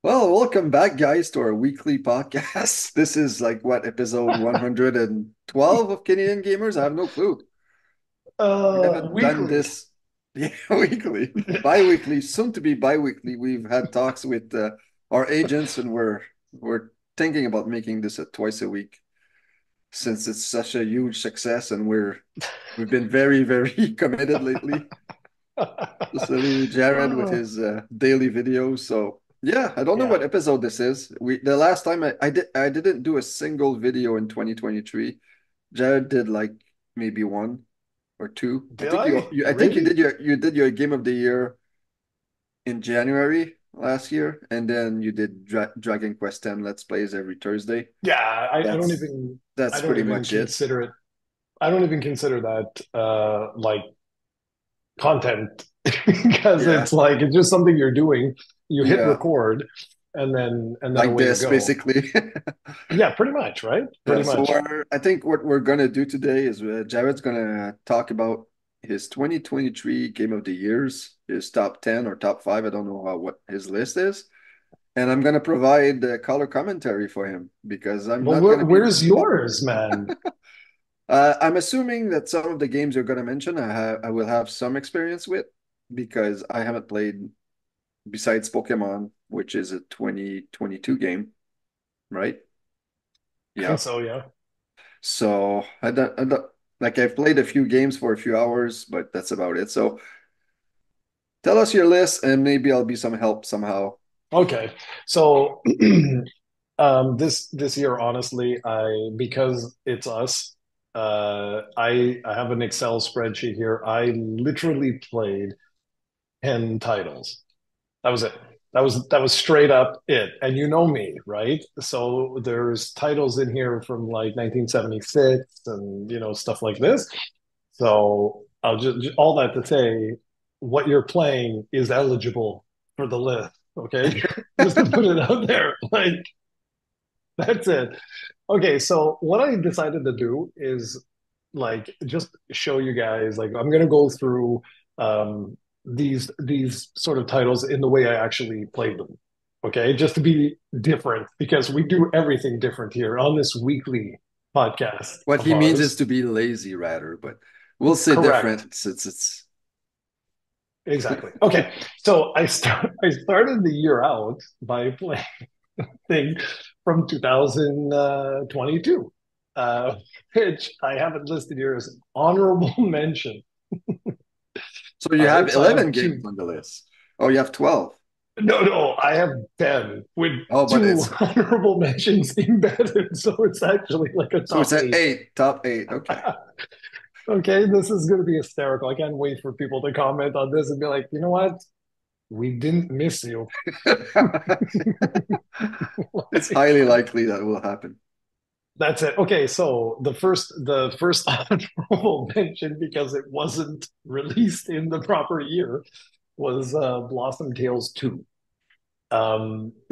Well, welcome back, guys, to our weekly podcast. This is like what, episode 112 of Canadian Gamers? I have no clue. We haven't done Weekly. this weekly, bi-weekly, soon to be bi-weekly. We've had talks with our agents, and we're thinking about making this a twice a week since it's such a huge success, and we've been very, very committed lately. Especially Jared with Oh, his daily videos. So yeah, I don't know yeah. what episode this is. The last time I didn't do a single video in 2023. Jared did like maybe one or two. I Did think I? I think Really? you did your game of the year in January last year, and then you did Dragon Quest X Let's Plays every Thursday. Yeah, That's I that's don't pretty even much it. consider it I don't even consider that like content because Yeah. it's just something you're doing. You hit Yeah. record and then Like away you this go. basically. Yeah, pretty much, right? Yeah, Pretty so much. I think what we're gonna do today is Jared's gonna talk about his 2023 Game of the Years, his top 10 or top five. I don't know what his list is. And I'm gonna provide the color commentary for him because I'm Well, not gonna be where's yours, man? I'm assuming that some of the games you're gonna mention I will have some experience with because I haven't played besides Pokemon, which is a 2022 game, right? I think Yeah. so, yeah. So I don't like I've played a few games for a few hours, but that's about it. So tell us your list and maybe I'll be some help somehow. Okay. So this year, honestly, I because it's us, I have an Excel spreadsheet here. I literally played 10 titles. That was it. That was straight up it. And you know me, right? So there's titles in here from like 1976 and stuff like this. So I'll just all that to say, what you're playing is eligible for the list. Okay, just to put it out there, like that's it. Okay, so what I decided to do is like just show you guys like I'm gonna go through these sort of titles in the way I actually played them. Okay, just to be different because we do everything different here on this weekly podcast What of he means is ours. to be lazy rather, but we'll say Correct. different since it's Exactly. Okay. So I started the year out by playing thing from 2022, which I haven't listed here as an honorable mention. so you All have right. So I have 11 games two. on the list. Oh, you have 12. No, no, I have 10 with Oh, but two it's honorable mentions embedded. So it's actually like a so it's top at eight. eight, top eight. Okay. Okay. This is going to be hysterical. I can't wait for people to comment on this and be like, you know what? We didn't miss you. It's highly likely that will happen. That's it. Okay, so the first honorable mention because it wasn't released in the proper year was Blossom Tales 2.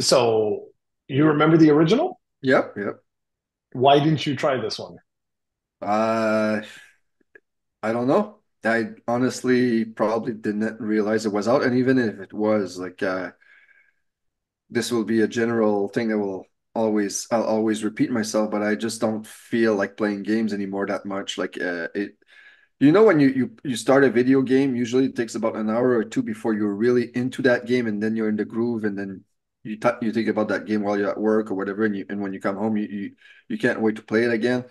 So you remember the original? Yep, yep. Why didn't you try this one? Uh, I don't know. I honestly probably didn't realize it was out, and even if it was, like, this will be a general thing that I'll always repeat myself, but I just don't feel like playing games anymore that much. Like, when you start a video game, usually it takes about an hour or two before you're really into that game, and then you're in the groove, and then you think about that game while you're at work or whatever, and when you come home, you can't wait to play it again.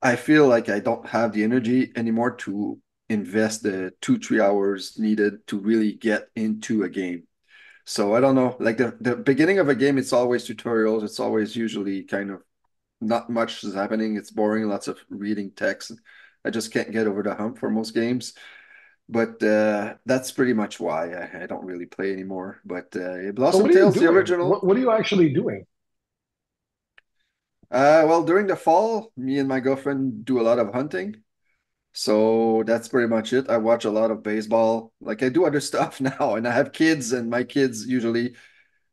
I feel like I don't have the energy anymore to invest the 2, 3 hours needed to really get into a game. So I don't know. Like the beginning of a game, it's always tutorials. It's always usually kind of not much is happening. It's boring, lots of reading text. I just can't get over the hump for most games. But that's pretty much why I don't really play anymore. But So Blossom what are you Tales, the doing? original. What are you actually doing? Well, during the fall, me and my girlfriend do a lot of hunting. So that's pretty much it. I watch a lot of baseball. Like I do other stuff now, and I have kids, and my kids usually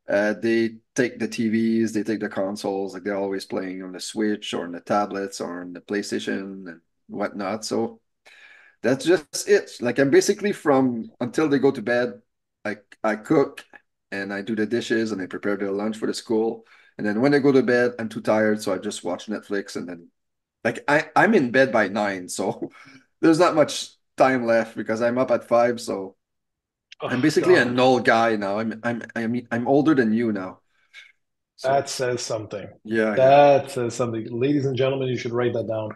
they take the TVs, they take the consoles, like they're always playing on the Switch or on the tablets or on the PlayStation and whatnot. So that's just it. Like I'm basically from until they go to bed, I cook, and I do the dishes and I prepare their lunch for the school. And then when they go to bed, I'm too tired, so I just watch Netflix and then like I'm in bed by 9, so there's not much time left because I'm up at 5, so I'm Oh basically an God, old guy now. I'm older than you now. that So says something. yeah, yeah, That says something. Ladies and gentlemen, you should write that down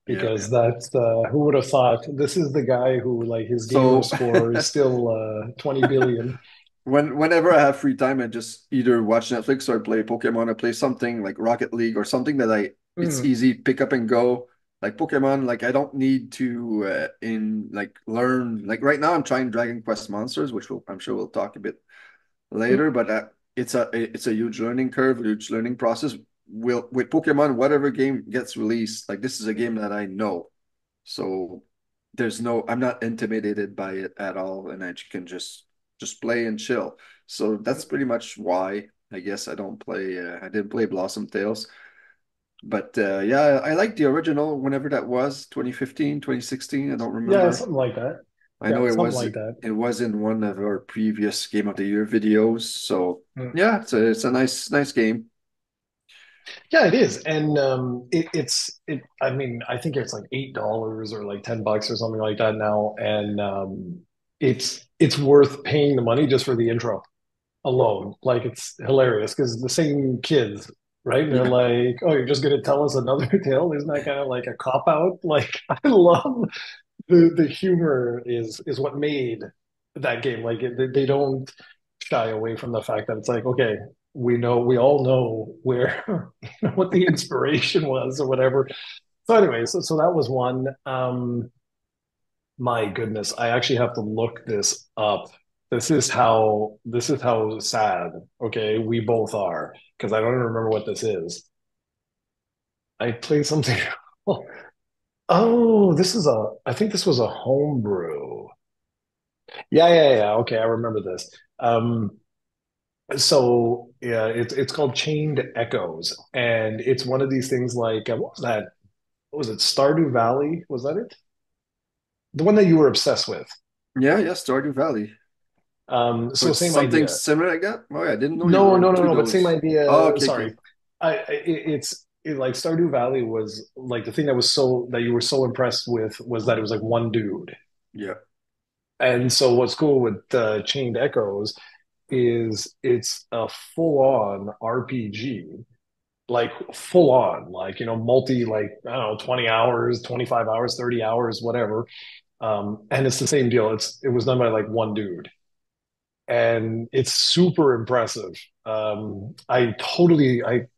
yeah, yeah. because that's who would have thought this is the guy who like his gamer So score is still 20 billion. whenever I have free time, I just either watch Netflix or play Pokemon or play something like Rocket League or something that I it's Mm, easy pick up and go. Like Pokemon, like I don't need to in like learn. Like right now, I'm trying Dragon Quest Monsters, which I'm sure we'll talk a bit later. mm, But it's a huge learning curve, huge learning process. Will with Pokemon, whatever game gets released, like this is a game that I know. So I'm not intimidated by it at all, and I can just play and chill. So that's pretty much why I guess I didn't play Blossom Tales. But yeah, I like the original whenever that was, 2015, 2016. I don't yeah, remember. something like that. I Yeah, know something like that. it was in one of our previous Game of the Year videos. So Mm. yeah, it's a nice game. Yeah, it is, and it's. I mean, I think it's like $8 or like $10 or something like that now, and it's worth paying the money just for the intro alone. Like it's hilarious because the same kids, right? And they're Yeah. like, "Oh, you're just gonna tell us another tale?" Isn't that kind of like a cop out? Like I love the humor is what made that game. Like they don't shy away from the fact that it's like, okay, we all know where what the inspiration was or whatever. So anyway, so that was one. My goodness, I actually have to look this up. This is how sad, okay, we both are because I don't even remember what this is. I played something. Oh, I think this was a homebrew. Yeah. Okay, I remember this. So yeah, it's called Chained Echoes, and it's one of these things like what was that? What was it? Stardew Valley? Was that it? The one that you were obsessed with. Yeah, Stardew Valley. So So it's same something idea. similar like that? Oh, yeah, I didn't know you No, were no, no, into no. But same those. Oh, idea. okay, okay. Sorry, like Stardew Valley was like the thing that you were so impressed with was that it was like one dude. Yeah. And so what's cool with Chained Echoes is it's a full-on RPG, like full on, like multi, like I don't know, 20 hours, 25 hours, 30 hours, whatever. And it's the same deal. It was done by like one dude, and it's super impressive. I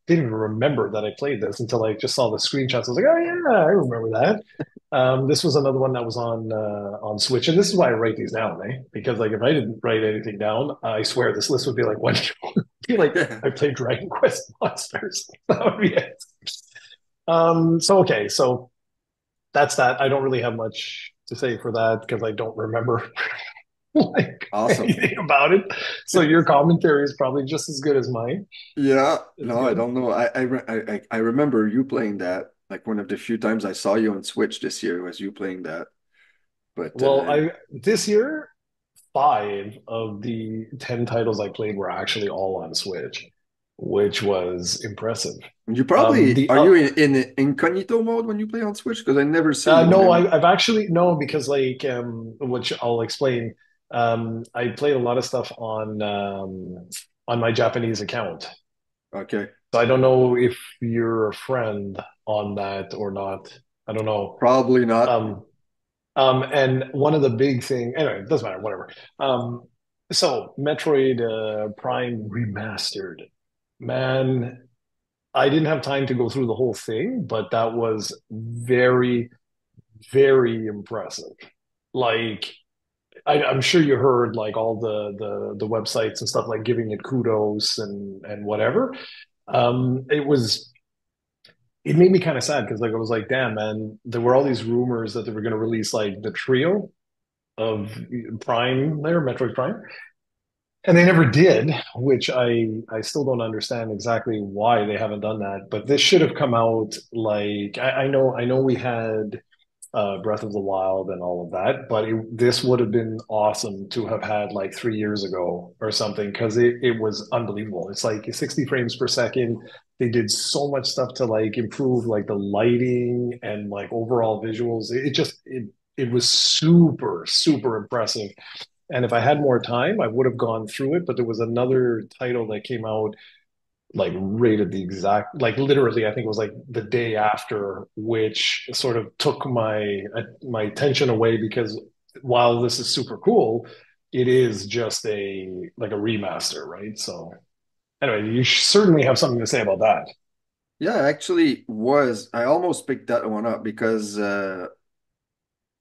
didn't even remember that I played this until I just saw the screenshots. I was like, oh yeah, I remember that. This was another one that was on Switch, and this is why I write these down, eh? Because like if I didn't write anything down, I swear this list would be like one. Be like I played Dragon Quest Monsters. That would be it. So okay, so that's that. I don't really have much to say for that because I don't remember like Awesome. anything about it. So your commentary is probably just as good as mine. Yeah, It's no, I good. don't know. I remember you playing that. Like one of the few times I saw you on Switch this year was you playing that. But Well, I this year 5 of the 10 titles I played were actually all on Switch, which was impressive. you Um, probably the are you in incognito mode when you play on Switch? Because I never see you when No, I'm I've actually no because like which I'll explain. I played a lot of stuff on my Japanese account, okay. so I don't know if you're a friend on that or not. I don't know. Probably not. Um, and one of the big thing, anyway, it doesn't matter, whatever. So Metroid Prime Remastered, man, I didn't have time to go through the whole thing, but that was very, very impressive. Like I'm sure you heard like all the websites and stuff like giving it kudos and whatever. It it made me kind of sad because like I was like, damn man, there were all these rumors that they were going to release like the trio of Prime there, Metroid Prime, and they never did, which I still don't understand exactly why they haven't done that. But this should have come out like I know we had Breath of the Wild and all of that. But this would have been awesome to have had like 3 years ago or something because it was unbelievable. It's like 60 frames per second. They did so much stuff to like improve like the lighting and like overall visuals. It was super, super impressive. And if I had more time, I would have gone through it. But there was another title that came out like rated the exact like literally I think it was like the day after, which sort of took my attention away because while this is super cool, it is just a like a remaster, right? So anyway, you certainly have something to say about that. Yeah, actually was. I almost picked that one up because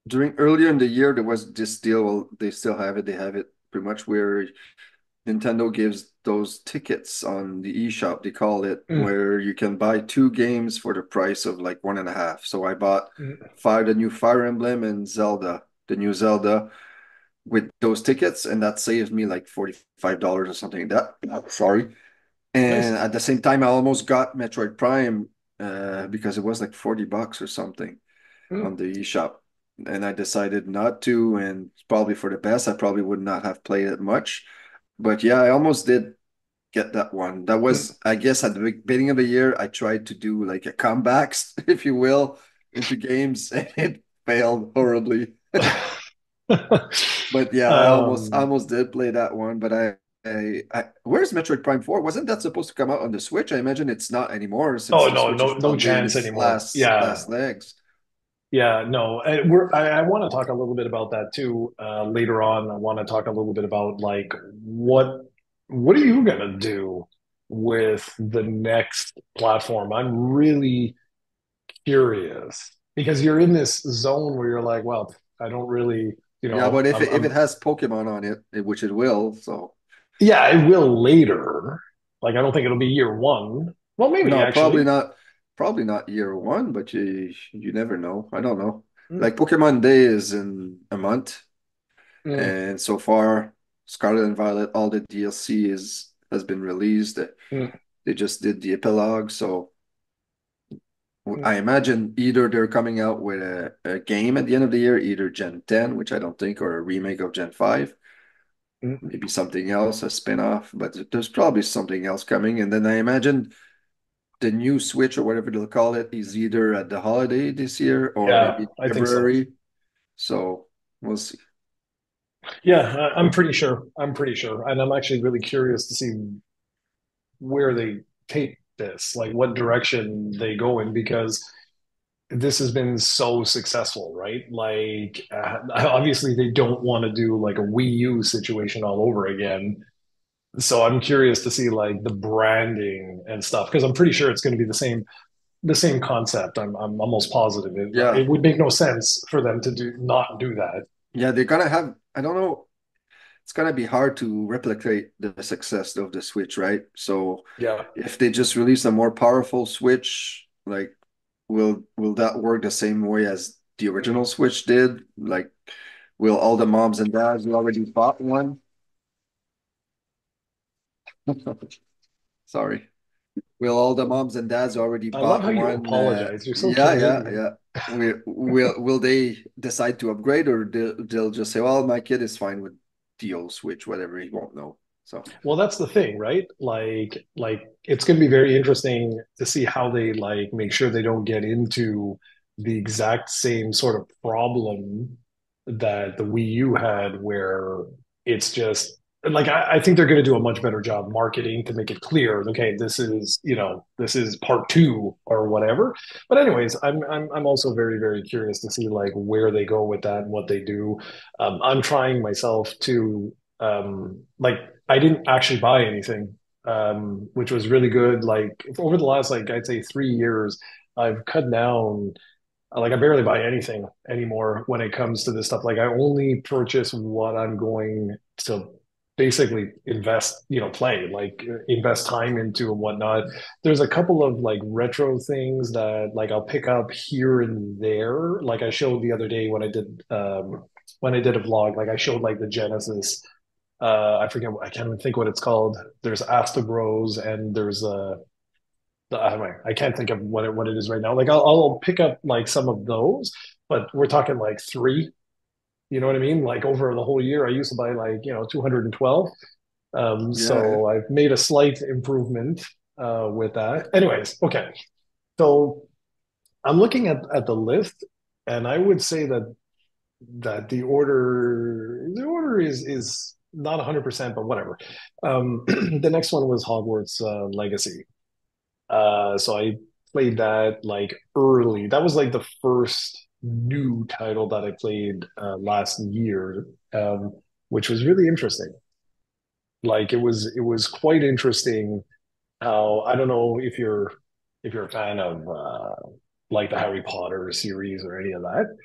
during earlier in the year there was this deal. Well, they still have it. They have it pretty much where Nintendo gives those tickets on the eShop, they call it, Mm, where you can buy two games for the price of like one and a half. So I bought mm, the new Fire Emblem and Zelda, the new Zelda with those tickets, and that saved me like $45 or something like that. Sorry. And nice. at the same time, I almost got Metroid Prime because it was like $40 or something on Mm, the eShop. And I decided not to, and it's probably for the best. I probably would not have played it much. But yeah, I almost did get that one. That mm. was, I guess, at the beginning of the year, I tried to do like a comebacks, if you will, into games, and it failed horribly. But yeah, I um, almost did play that one. But where's Metroid Prime 4? Wasn't that supposed to come out on the Switch? I imagine it's not anymore since oh the no, Switch is no probably in chance its anymore. Yeah. last legs. Yeah, no, I want to talk a little bit about that too later on. I want to talk a little bit about like what are you gonna do with the next platform? I'm really curious because you're in this zone where you're like, well, I don't really, Yeah, but if it I'm has Pokemon on it, which it will, so yeah, I will later. Like, I don't think it'll be year one. Well, maybe no, actually. probably not year one, but you never know. I don't know. Mm, Like Pokemon Day is in a month, mm, and so far Scarlet and Violet, all the DLC is has been released. mm, They just did the epilogue, so I mm, imagine either they're coming out with a game at the end of the year, either Gen 10, which I don't think, or a remake of Gen 5, mm. maybe something else, a spin-off, but there's probably something else coming. And then I imagine the new Switch or whatever they'll call it is either at the holiday this year or Yeah, maybe I think so. February. So we'll see. Yeah, I'm pretty sure. I'm pretty sure. And I'm actually really curious to see where they take this, like what direction they go in, because this has been so successful, right? Like, obviously, they don't want to do like a Wii U situation all over again. So I'm curious to see like the branding and stuff because I'm pretty sure it's going to be the same concept. I'm almost positive it Yeah. would make no sense for them to do not do that. Yeah, they're gonna have, I don't know, it's gonna be hard to replicate the success of the Switch, right? So Yeah. if they just release a more powerful Switch, like will that work the same way as the original Mm. Switch did? Like, will all the moms and dads who already bought one? Sorry. Will all the moms and dads who already I love bought how you one? apologize. You're so Yeah, yeah, Canadian. yeah. Will they decide to upgrade, or they'll just say, "Well, my kid is fine with the old Switch, whatever. He won't know." So Well, that's the thing, right? Like it's going to be very interesting to see how they like make sure they don't get into the exact same sort of problem that the Wii U had, where it's just like I think they're going to do a much better job marketing to make it clear. Okay, this is this is part two or whatever. But anyways, I'm also very curious to see like where they go with that and what they do. I'm trying myself to like I didn't actually buy anything, which was really good. Like over the last like I'd say 3 years, I've cut down like I barely buy anything anymore when it comes to this stuff. Like I only purchase what I'm going to basically invest, play, like invest time into and whatnot. There's a couple of like retro things that like I'll pick up here and there. Like I showed the other day when I did a vlog, like I showed like the Genesis. I forget, I can't even think what it's called. There's Asta Bros and there's I can't think of what it is right now. Like I'll pick up like some of those, but we're talking like three. You know what I mean? Like over the whole year, I used to buy like 212. Yeah. So I've made a slight improvement with that. Anyways, okay. So I'm looking at the list, and I would say that the order is not 100%, but whatever. The next one was Hogwarts Legacy. So I played that like early. That was like the first new title that I played last year, which was really interesting. Like it was quite interesting how I don't know if you're a fan of like the Harry Potter series or any of that,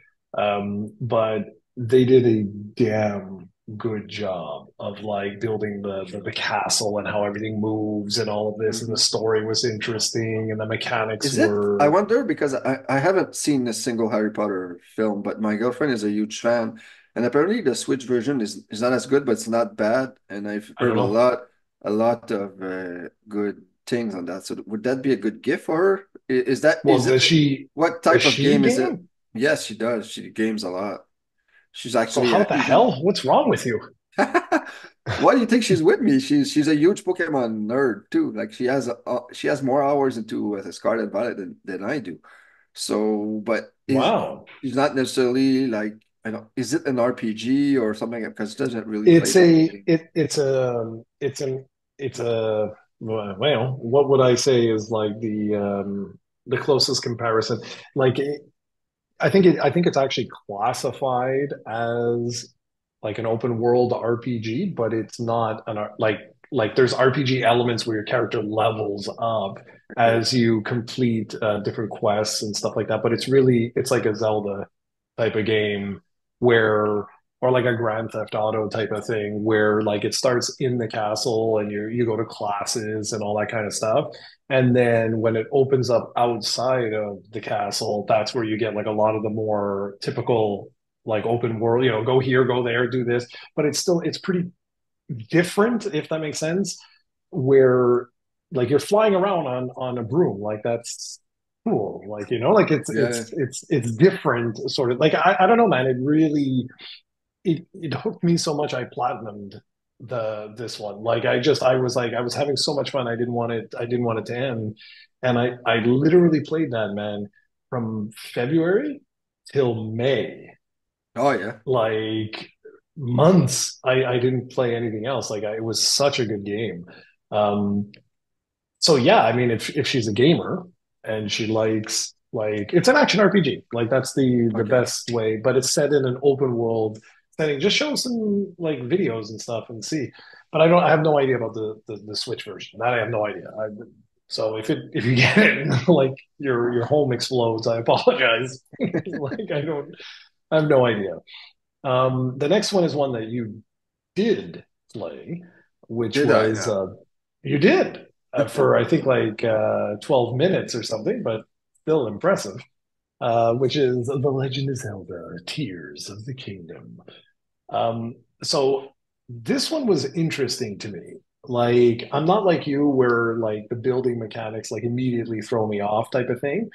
but they did a damn good job of like building the castle and how everything moves and all of this, and the Mhm. story was interesting and the mechanics Is it? I were wonder because I haven't seen a single Harry Potter film, but my girlfriend is a huge fan, and apparently the Switch version is not as good, but it's not bad. And I've I heard don't a know. lot of good things on that. So would that be a good gift for her? Is that Well, is it? does she What does type of she game is it? game? Yes, she does. She games a lot. She's So actually how the even. hell? What's wrong with you? Why do you think she's with me? She's a huge Pokemon nerd too. Like she has more hours into Scarlet Violet than I do. So, but Wow. is not necessarily like I don't. Is it an RPG or something? Because it doesn't really play It's type of a game. it it's a well, what would I say is like the closest comparison? Like I think it's actually classified as like an open world RPG, but it's not like there's RPG elements where your character levels up Okay. as you complete different quests and stuff like that. But it's like a Zelda type of game where or like a Grand Theft Auto type of thing where like it starts in the castle and you go to classes and all that kind of stuff. And then when it opens up outside of the castle, that's where you get like a lot of the more typical like open world, go here, go there, do this. But it's pretty different, if that makes sense, where like you're flying around on a broom, like that's cool. Like, like it's Yeah. it's it's it's different sort of like I don't know, man. It hooked me so much I platinumed this one. Like I was having so much fun. I didn't want it to end. And I literally played that, man, from February till May. Oh yeah. Like months I didn't play anything else. It was such a good game. Um so yeah, I mean if she's a gamer and she likes like it's an action RPG, like that's the Okay. best way, but it's set in an open world setting. Just show some like videos and stuff and see. But I have no idea about the Switch version. That I have no idea. So if you get it like your home explodes, I apologize. Like I have no idea. The next one is one that you did play, which Did I was now? you did for I think like 12 minutes or something, but still impressive. Which is The Legend of Zelda: Tears of the Kingdom. So this one was interesting to me. Like I'm not like you, where like the building mechanics like immediately throw me off type of thing.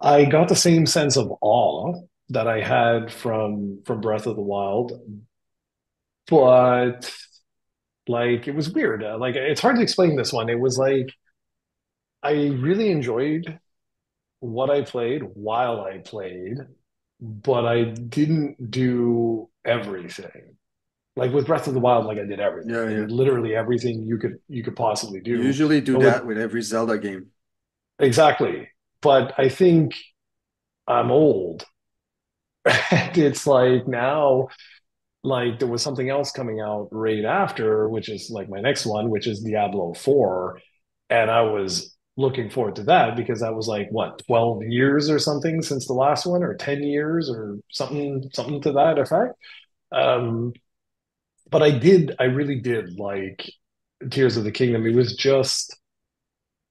I got the same sense of awe that I had from Breath of the Wild, but like it was weird. Like it's hard to explain this one. It was like I really enjoyed what I played while I played, but I didn't do everything. Like with Breath of the Wild, like I did everything. Yeah, I yeah. did literally everything you could possibly You do. usually do But with that with every Zelda game. exactly. But I think I'm old. And it's like now like there was something else coming out right after, which is like my next one, which is Diablo 4. And I was looking forward to that because that was like what, 12 years or something since the last one, or 10 years or something to that effect. Um, but I really did like Tears of the Kingdom. It was just,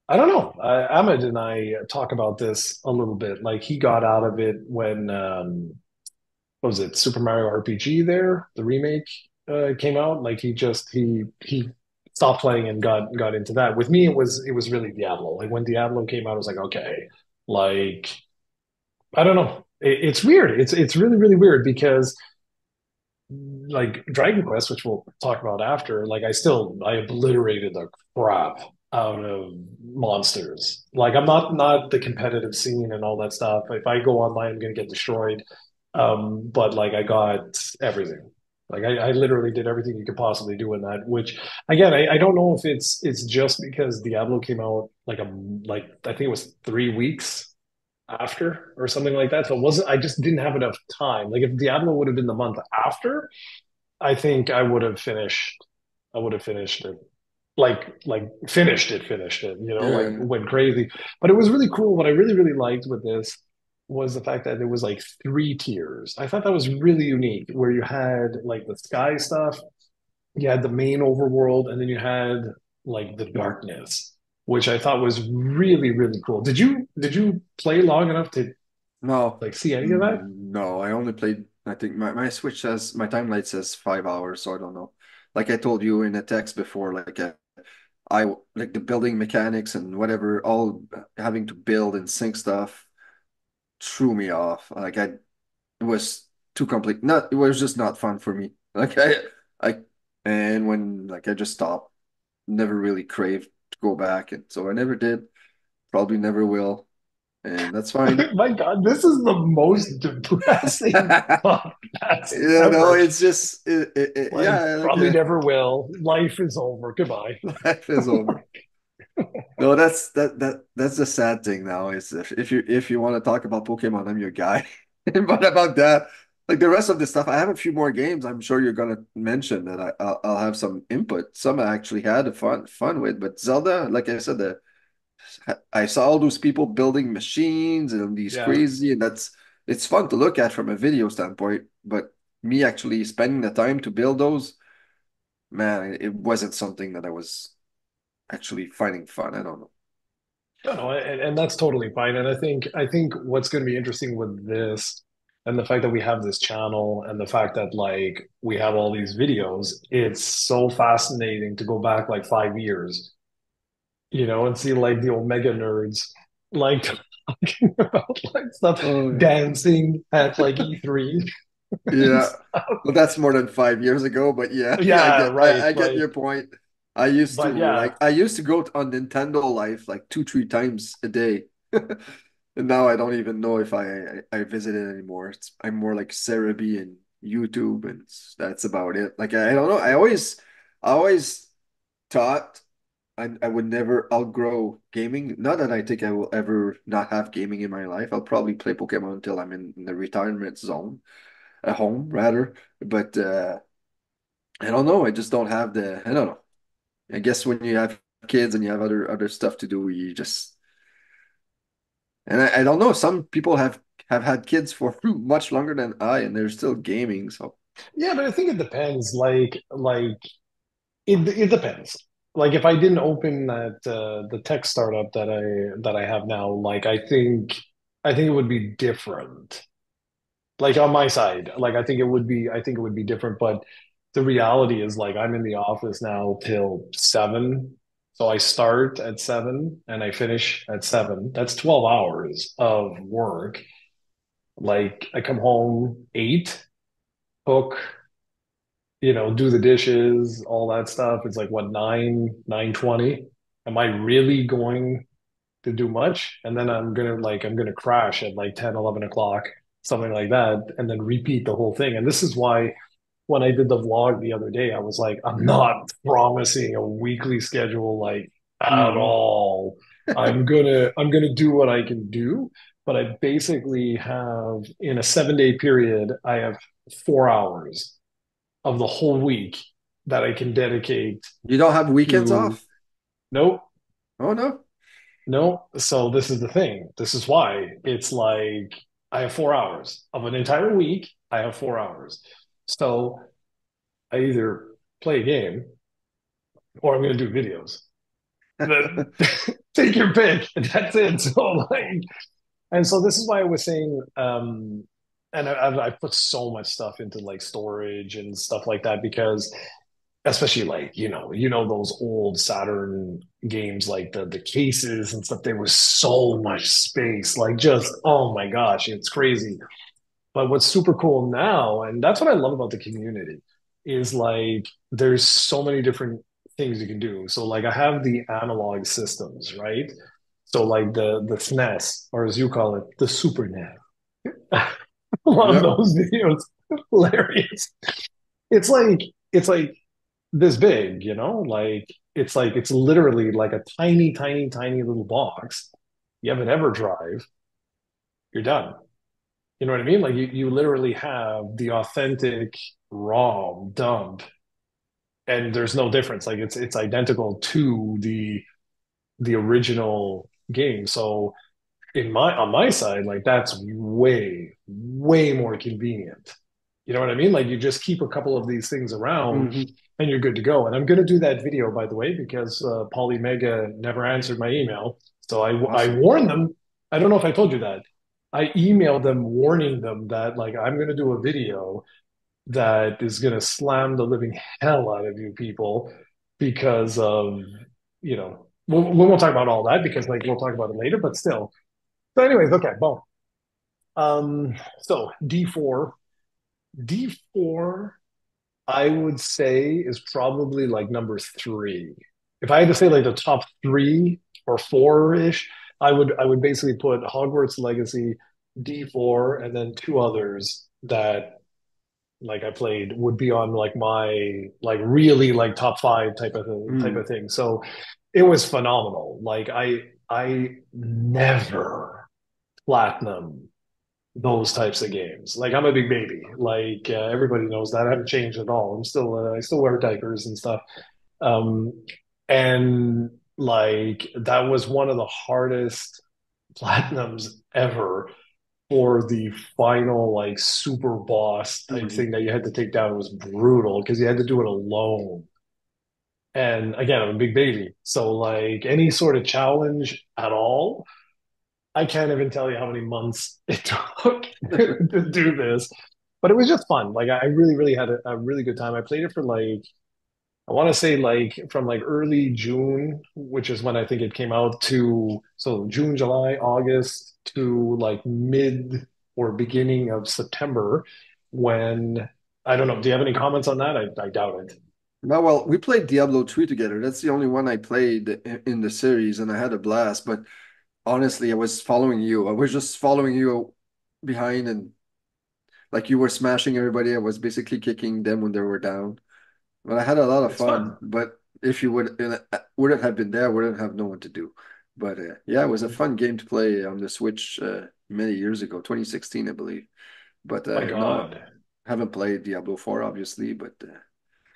I don't know. Ahmed and I talk about this a little bit. Like he got out of it when what was it, Super Mario RPG there, the remake came out. Like he stopped playing and got into that. With me, it was really Diablo. Like when Diablo came out, I was like, okay, like I don't know. It's weird. It's really really weird because like Dragon Quest, which we'll talk about after, like I obliterated the crap out of monsters. Like I'm not the competitive scene and all that stuff. If I go online, I'm gonna get destroyed. But like I got everything. Like I literally did everything you could possibly do in that. Which again, I don't know if it's just because Diablo came out like I think it was 3 weeks after or something like that. So it wasn't. I just didn't have enough time. Like if Diablo would have been the month after, I think I would have finished. I would have finished it. Like finished it, like Yeah. went crazy. But it was really cool. What I really, really liked with this was the fact that there was like 3 tiers. I thought that was really unique, where you had like the sky stuff, you had the main overworld, and then you had like the darkness, which I thought was really, really cool. Did you play long enough to No, like see any of that? no, I only played, I think my Switch says, my timeline says 5 hours, so I don't know. Like I told you in a text before, like like the building mechanics and whatever, all having to build and sync stuff threw me off. It was too complete. Not, it was just not fun for me. I, and when like I just stopped, never really craved to go back, and so I never did. Probably never will, and that's fine. My God, this is the most depressing podcast You know, ever. it's just Like, yeah, like probably never will. Life is over. Goodbye. life is over. No, that's the sad thing now is if you want to talk about Pokemon, I'm your guy. But about that, like the rest of the stuff, I have a few more games. I'm sure you're gonna mention that I'll have some input. Some I actually had a fun with, but Zelda, like I said, I saw all those people building machines and these Yeah. crazy, and it's fun to look at from a video standpoint. But me actually spending the time to build those, man, it wasn't something that I was actually finding fun. I don't know. No, no, and that's totally fine. And I think what's going to be interesting with this and the fact that we have this channel and the fact that like we have all these videos, it's so fascinating to go back like 5 years, and see like the Omega nerds like talking about like stuff, Oh yeah. dancing at like E3 and Yeah. stuff. Well, that's more than 5 years ago, but yeah, Yeah, right, I get right. your point. But yeah, I used to go on Nintendo Live like 2, 3 times a day. And now I don't even know if I visit it anymore. I'm more like Cerebi and YouTube, and that's about it. Like I don't know. I always thought I would never outgrow gaming. Not that I think I will ever not have gaming in my life. I'll probably play Pokemon until I'm in the retirement zone, at home rather. But I don't know. I just don't have the. I don't know. I guess when you have kids and you have other stuff to do, you just. And I don't know. Some people have had kids for much longer than I, and they're still gaming. So. yeah, but I think it depends. Like it depends. Like if I didn't open that the tech startup that I have now, like I think it would be different. Like on my side, like I think it would be different, but the reality is like I'm in the office now till 7. So I start at 7 and I finish at 7. That's 12 hours of work. Like I come home 8, cook, do the dishes, all that stuff. It's like what, 9:20. Am I really going to do much? And then I'm gonna crash at like 10, 11 o'clock, something like that, and then repeat the whole thing. And this is why when I did the vlog the other day, I was like, I'm not promising a weekly schedule like at Mhm. all. I'm gonna do what I can do, but I basically have in a 7-day period, I have 4 hours of the whole week that I can dedicate You don't have weekends to. off? Nope, Oh no. no. So this is the thing. This is why it's like I have 4 hours of an entire week. I have 4 hours. So I either play a game or I'm going to do videos. Take your pick. And that's it. So like, and so this is why I was saying, and I put so much stuff into like storage and stuff like that because especially like those old Saturn games, like the cases and stuff. There was so much space, like just oh my gosh, it's crazy. But what's super cool now, and that's what I love about the community, is like there's so many different things you can do. So like I have the analog systems, right? So like the SNES, or as you call it, the Super NES. Love Yeah. those videos. Hilarious. It's like this big, like it's literally like a tiny, tiny, tiny little box. You have an EverDrive, you're done. You know what I mean? Like you literally have the authentic ROM dump, and there's no difference. Like it's identical to the original game. So on my side, like that's way, way more convenient. You know what I mean? Like you just keep a couple of these things around Hmm. and you're good to go. And I'm going to do that video, by the way, because Polymega never answered my email. So I Awesome. warned them. I don't know if I told you that. I emailed them warning them that like I'm going to do a video that is going to slam the living hell out of you people because of, we won't talk about all that because like we'll talk about it later, but still. So anyways, okay, boom. So D4, I would say is probably like number three. If I had to say like the top three or four-ish, I would basically put Hogwarts Legacy, D4, and then two others that like I played would be on like my like really like top five type of Mm. thing. So it was phenomenal. Like I never platinum those types of games. Like I'm a big baby. Like everybody knows that. I haven't changed at all. I still wear diapers and stuff. Um, and like that was one of the hardest platinums ever for the final like super boss type Hmm. thing that you had to take down. It was brutal because you had to do it alone. And again, I'm a big baby. So like any sort of challenge at all, I can't even tell you how many months it took to do this, but it was just fun. Like I really, really had a really good time. I played it for like I want to say like from like early June, which is when I think it came out to so June, July, August to like mid or beginning of September when I don't know. Do you have any comments on that? I doubt it. No, well, we played Diablo 3 together. That's the only one I played in the series, and I had a blast. But honestly, I was following you. I was just following you behind, and like you were smashing everybody. I was basically kicking them when they were down. But I had a lot of It's fun. fun. But if you wouldn't have been there, wouldn't have known what to do. But yeah, it was a fun game to play on the Switch many years ago, 2016, I believe. But My no, God. haven't played Diablo 4, obviously. But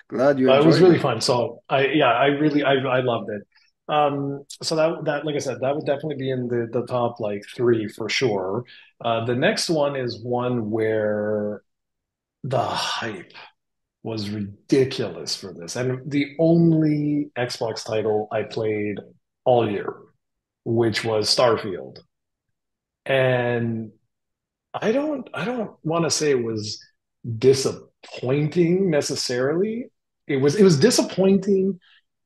glad you It was enjoyed really it. fun. So I loved it. So that like I said, that would definitely be in the top like three for sure. The next one is one where the hype was ridiculous for this, and the only Xbox title I played all year, which was Starfield. And I don't want to say it was disappointing necessarily. It was disappointing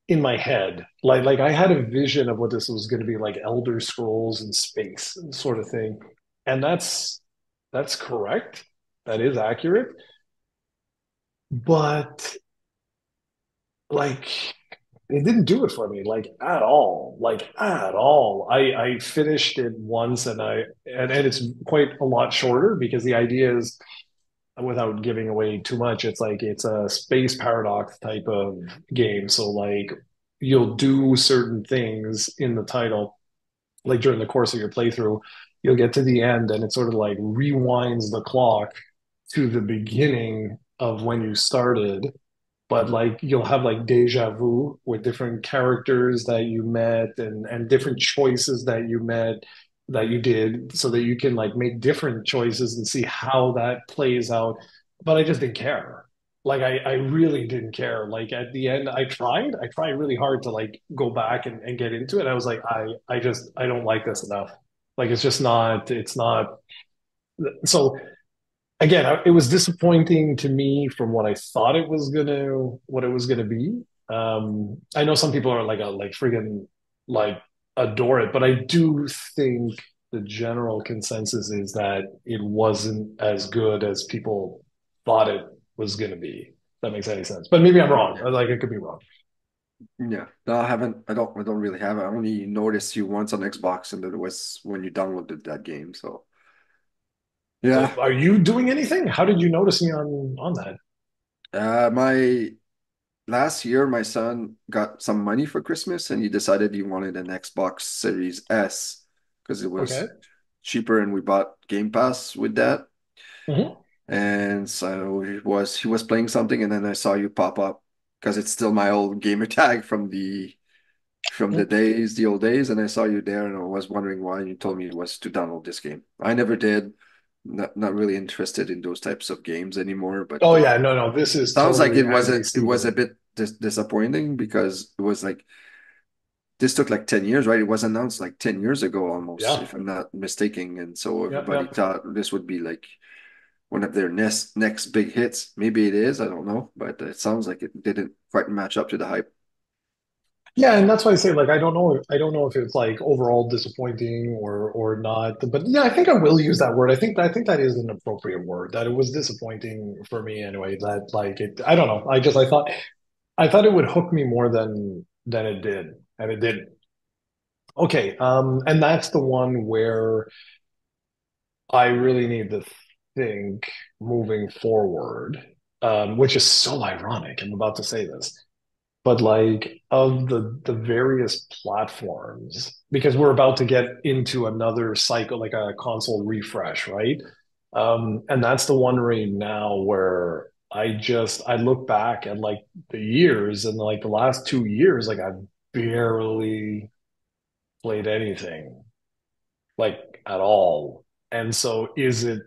in my head. Like I had a vision of what this was going to be like Elder Scrolls in space sort of thing. And that's correct. That is accurate. But like it didn't do it for me like at all. Like at all. I finished it once and it's quite a lot shorter because the idea is without giving away too much, it's like it's a space paradox type of game. So like you'll do certain things in the title, like during the course of your playthrough, you'll get to the end and it sort of like rewinds the clock to the beginning of when you started. But like you'll have like deja vu with different characters that you met and different choices that you met that you did so that you can like make different choices and see how that plays out. But I just didn't care. Like I really didn't care. Like at the end, I tried really hard to like go back and get into it. I was like, I don't like this enough. Like it's just not, it's not. So again, it was disappointing to me from what I thought what it was gonna be. I know some people are like friggin' like adore it, but I do think the general consensus is that it wasn't as good as people thought it was gonna be. If that makes any sense. But maybe I'm wrong. Yeah. Like, I could be wrong. Yeah. No, I haven't. I don't really have it. I only noticed you once on Xbox, and that was when you downloaded that game. So So yeah. are you doing anything? How did you notice me on that? My last year, my son got some money for Christmas, and he decided he wanted an Xbox Series S because it Okay. was cheaper, and we bought Game Pass with that. Hmm. And so he was playing something, and then I saw you pop up because it's still my old gamer tag from the old days, and I saw you there, and I was wondering why. And you told me it was to download this game. I never did. Not really interested in those types of games anymore, but Oh yeah, no, no. This is sounds like totally it was a anti-Steven. bit disappointing because it was like this took like 10 years, right? It was announced like 10 years ago almost, Yeah. if I'm not mistaken. And so Yeah, everybody yeah. thought this would be like one of their next big hits. Maybe it is, I don't know, but it sounds like it didn't quite match up to the hype. Yeah, and that's why I say like I don't know if it's like overall disappointing or not. But yeah, I think I will use that word. I think that is an appropriate word. That it was disappointing for me anyway. That like it I don't know. I thought it would hook me more than it did. And it did. Okay, and that's the one where I really need to think moving forward. Which is so ironic. I'm about to say this. But like of the various platforms, because we're about to get into another cycle, like a console refresh, right? And that's the one right now where I look back at like the years and like the last 2 years, like I've barely played anything like at all. And so is it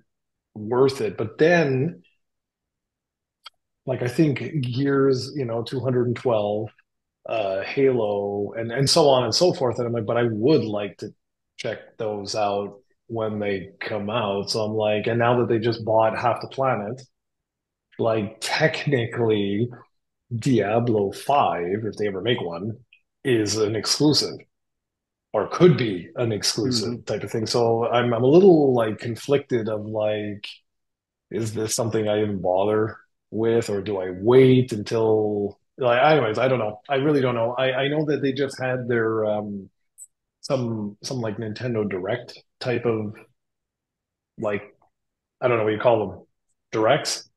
worth it? But then like I think Gears, 212 Halo and so on and so forth. And I'm like, but I would like to check those out when they come out. So I'm like, and now that they just bought half the planet, like technically Diablo 5, if they ever make one, is an exclusive or could be an Hmm. exclusive type of thing. So I'm a little like conflicted of like, is this something I even bother with, or do I wait until like anyways, I don't know. I really don't know. I know that they just had their some like Nintendo Direct type of like I don't know what you call them. Directs.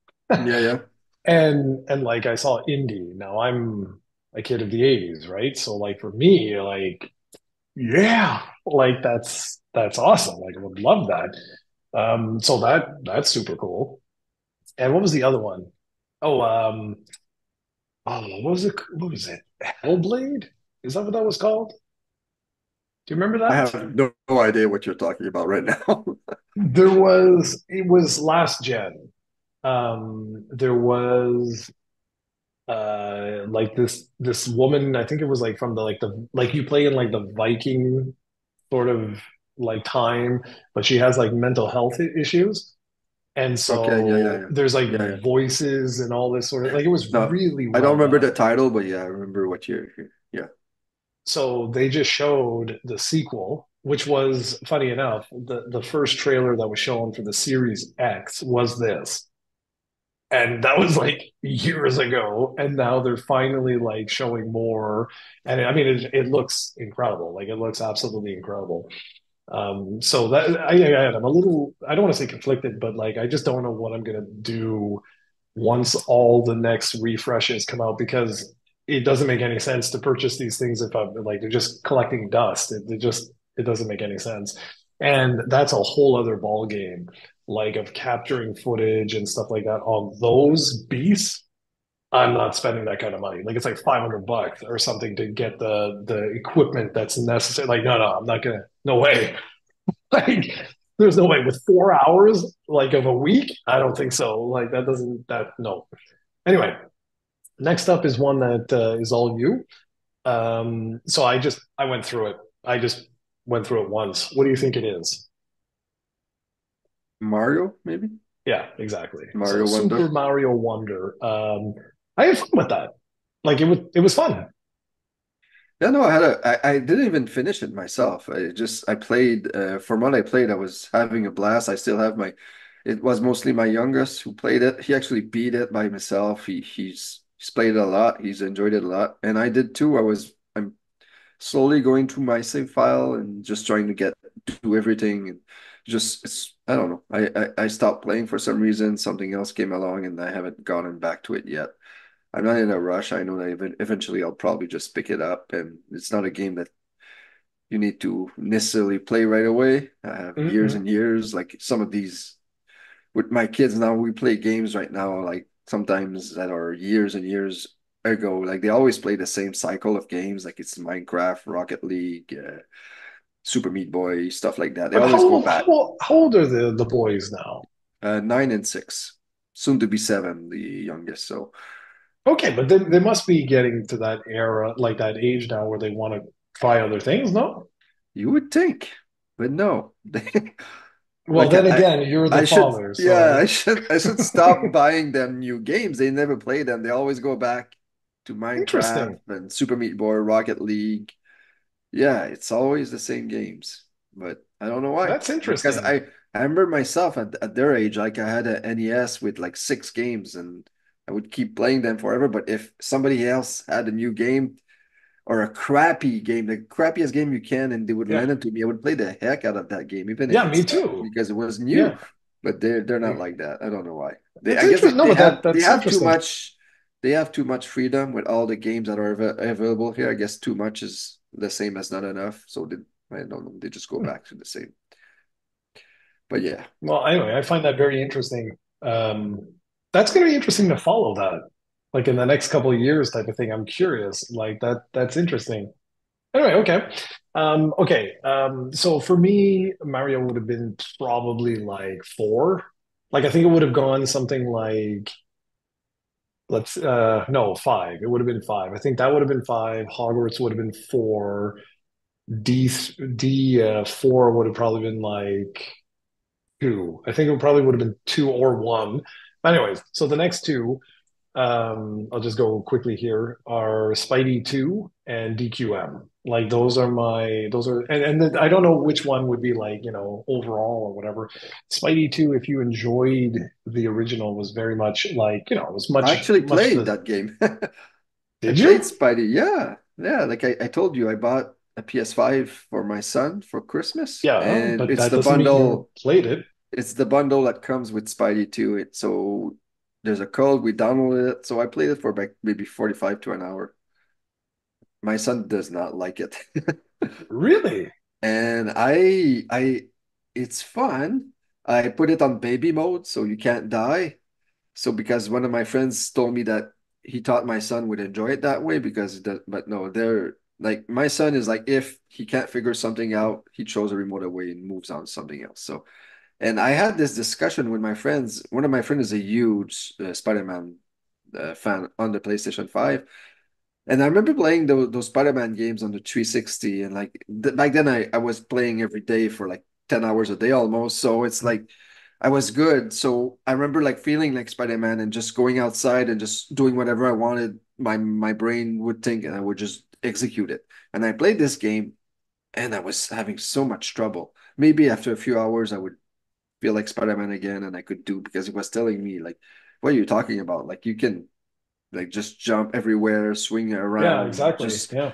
Yeah, yeah. And like I saw indie. Now I'm a kid of the 80s, right? So like for me, like yeah, like that's awesome. Like I would love that. So that's super cool. And what was the other one? Oh, oh, what was it? What was it? Hellblade? Is that what that was called? Do you remember I that? have no idea what you're talking about right now. It was last gen. There was like this woman, I think it was like from like you play in like the Viking sort of like time, but she has like mental health issues. And Okay, yeah, yeah, so yeah. there's like Yeah, yeah. voices and all this sort of like it was No, really I don't well remember the done. title, but yeah, I remember what you're, yeah. So they just showed the sequel, which was funny enough, the first trailer that was shown for the Series X was this. And that was like years ago. And now they're finally like showing more. And I mean, it looks incredible. Like it looks absolutely incredible. So that I'm a little, I don't want to say conflicted, but like I just don't know what I'm gonna do once all the next refreshes come out because it doesn't make any sense to purchase these things if I'm like they're just collecting dust. It doesn't make any sense. And that's a whole other ball game, like of capturing footage and stuff like that on those beasts. I'm not spending that kind of money. Like it's like $500 or something to get the equipment that's necessary. Like no, I'm not gonna. No way. Like there's no way with 4 hours like of a week. I don't think so. Like that doesn't that no. Anyway, next up is one that is all you. So I went through it. I just went through it once. What do you think it is? Mario, maybe? Yeah, exactly. So Mario Super Wonder. Mario Wonder. I had fun with that. Like it was fun. Yeah, no, I didn't even finish it myself. I played, from what I played, I was having a blast. I still have it was mostly my youngest who played it. He actually beat it by himself. He's played it a lot. He's enjoyed it a lot. And I did too. I'm slowly going through my save file and just trying to do everything. And I don't know. I stopped playing for some reason. Something else came along and I haven't gotten back to it yet. I'm not in a rush. I know that eventually I'll probably just pick it up, and it's not a game that you need to necessarily play right away. I have years Mm-mm. and years. Like some of these with my kids now, we play games right now, like sometimes that are years and years ago. Like they always play the same cycle of games, like it's Minecraft, Rocket League, Super Meat Boy, stuff like that. They Yeah, but always go back. how old are the boys now? 9 and 6, soon to be 7, the youngest. So Okay, but they must be getting to that era, like that age now where they want to try other things, no? you would think, but no. Well, Like then again, you're the I should, father, yeah, so I should stop buying them new games. They never play them. They always go back to Minecraft interesting. and Super Meat Boy, Rocket League. Yeah, it's always the same games. But I don't know why. That's Because interesting. I remember myself at their age, like I had an NES with like 6 games and I would keep playing them forever. But if somebody else had a new game, or a crappy game, the crappiest game you can, and they would Yeah. lend it to me. I would play the heck out of that game, even if Yeah, it me sucked, too. because it was new. Yeah. But they're not like that. I don't know why. That's I guess interesting. No, but they that's have too interesting. much. They have too much freedom with all the games that are available here. I guess too much is the same as not enough. So I don't know. They just go Hmm. back to the same. But yeah, Well, anyway, I find that very interesting. That's going to be interesting to follow that, like in the next couple of years, type of thing. I'm curious. Like that. That's interesting. Anyway, okay. Okay. So for me, Mario would have been probably like four. Like I think it would have gone something like let's no, five. It would have been five. I think that would have been five. Hogwarts would have been four. D D four would have probably been like two. I think it probably would have been two or one. Anyways, so the next two, I'll just go quickly here, are Spidey 2 and DQM. Like and then I don't know which one would be like, overall or whatever. Spidey 2, if you enjoyed the original, was very much like, it was I much, actually much played the, that game. I did played you? Spidey. Yeah, yeah. Like I told you, I bought a PS5 for my son for Christmas, Yeah, and but that doesn't mean you played it. It's the bundle that comes with Spidey too. So there's a code, we downloaded it. So I played it for like maybe 45 to an hour. My son does not like it. Really? And it's fun. I put it on baby mode so you can't die. So because one of my friends told me that he thought my son would enjoy it that way but no, they're like my son is like if he can't figure something out, he throws a remote away and moves on to something else. So and I had this discussion with my friends. One of my friends is a huge Spider-Man fan on the PlayStation 5. And I remember playing those Spider-Man games on the 360. And like back then, I was playing every day for like 10 hours a day almost. So it's like I was good. So I remember like feeling like Spider-Man and just going outside and just doing whatever I wanted. My brain would think and I would just execute it. And I played this game and I was having so much trouble. Maybe after a few hours, I would feel like Spider-Man again and I could do because he was telling me like, what are you talking about? Like you can like just jump everywhere, swing Yeah, around exactly. Yeah.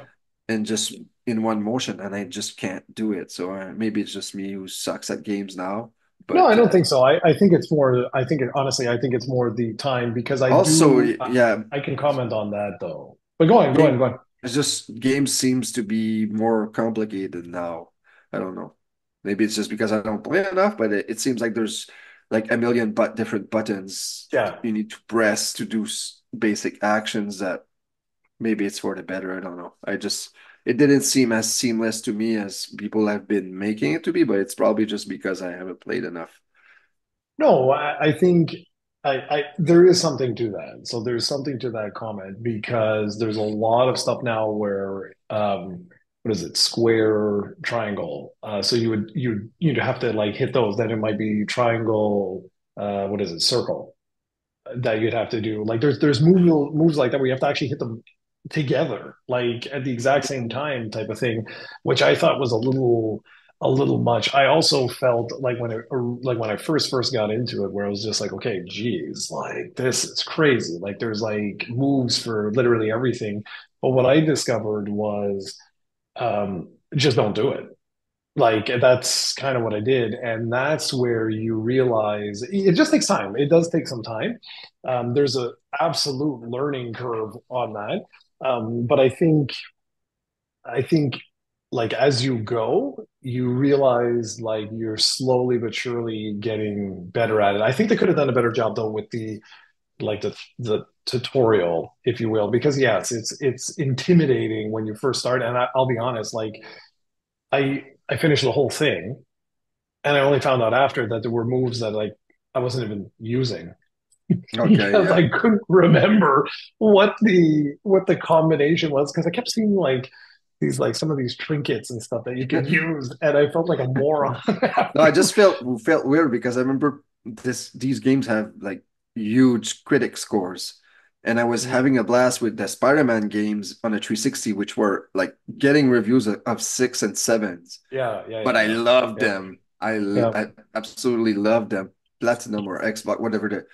and just in one motion and I just can't do it. So maybe it's just me who sucks at games now. No, I But don't think so. I think it's more, honestly, I think it's more the time because also, yeah, I can comment on that though. But go on, go on, game go on. it's just game seems to be more complicated now. I don't know. Maybe it's just because I don't play enough, but it seems like there's like a million different buttons Yeah. you need to press to do basic actions that maybe it's for the better. I don't know. It didn't seem as seamless to me as people have been making it to be, but it's probably just because I haven't played enough. No, I think there is something to that. So there's something to that comment because there's a lot of stuff now where what is it, square, triangle. So you'd have to like hit those. Then it might be triangle. what is it, circle that you'd have to do. Like there's moves like that where you have to actually hit them together, like at the exact same time, type of thing, which I thought was a little much. I also felt like when I first got into it, where I was just like, okay, geez, like this is crazy. Like there's like moves for literally everything. But what I discovered was just don't do it. Like that's kind of what I did, and that's where you realize it just takes time. It does take some time. There's a absolute learning curve on that, but I think like as you go, you realize like you're slowly but surely getting better at it. I think they could have done a better job though with the tutorial, if you will, because yes, it's intimidating when you first start. And I'll be honest, like I finished the whole thing, and I only found out after that there were moves that like I wasn't even using Okay, because yeah. I couldn't remember what the combination was because I kept seeing like these like some of these trinkets and stuff that you could use, and I felt like a moron. No, I just felt weird because I remember these games have like huge critic scores. And I was having a blast with the Spider-Man games on a 360, which were like getting reviews of six and sevens. Yeah, yeah, But yeah, I yeah, loved yeah, them. yeah, I absolutely loved them. Platinum or Xbox, whatever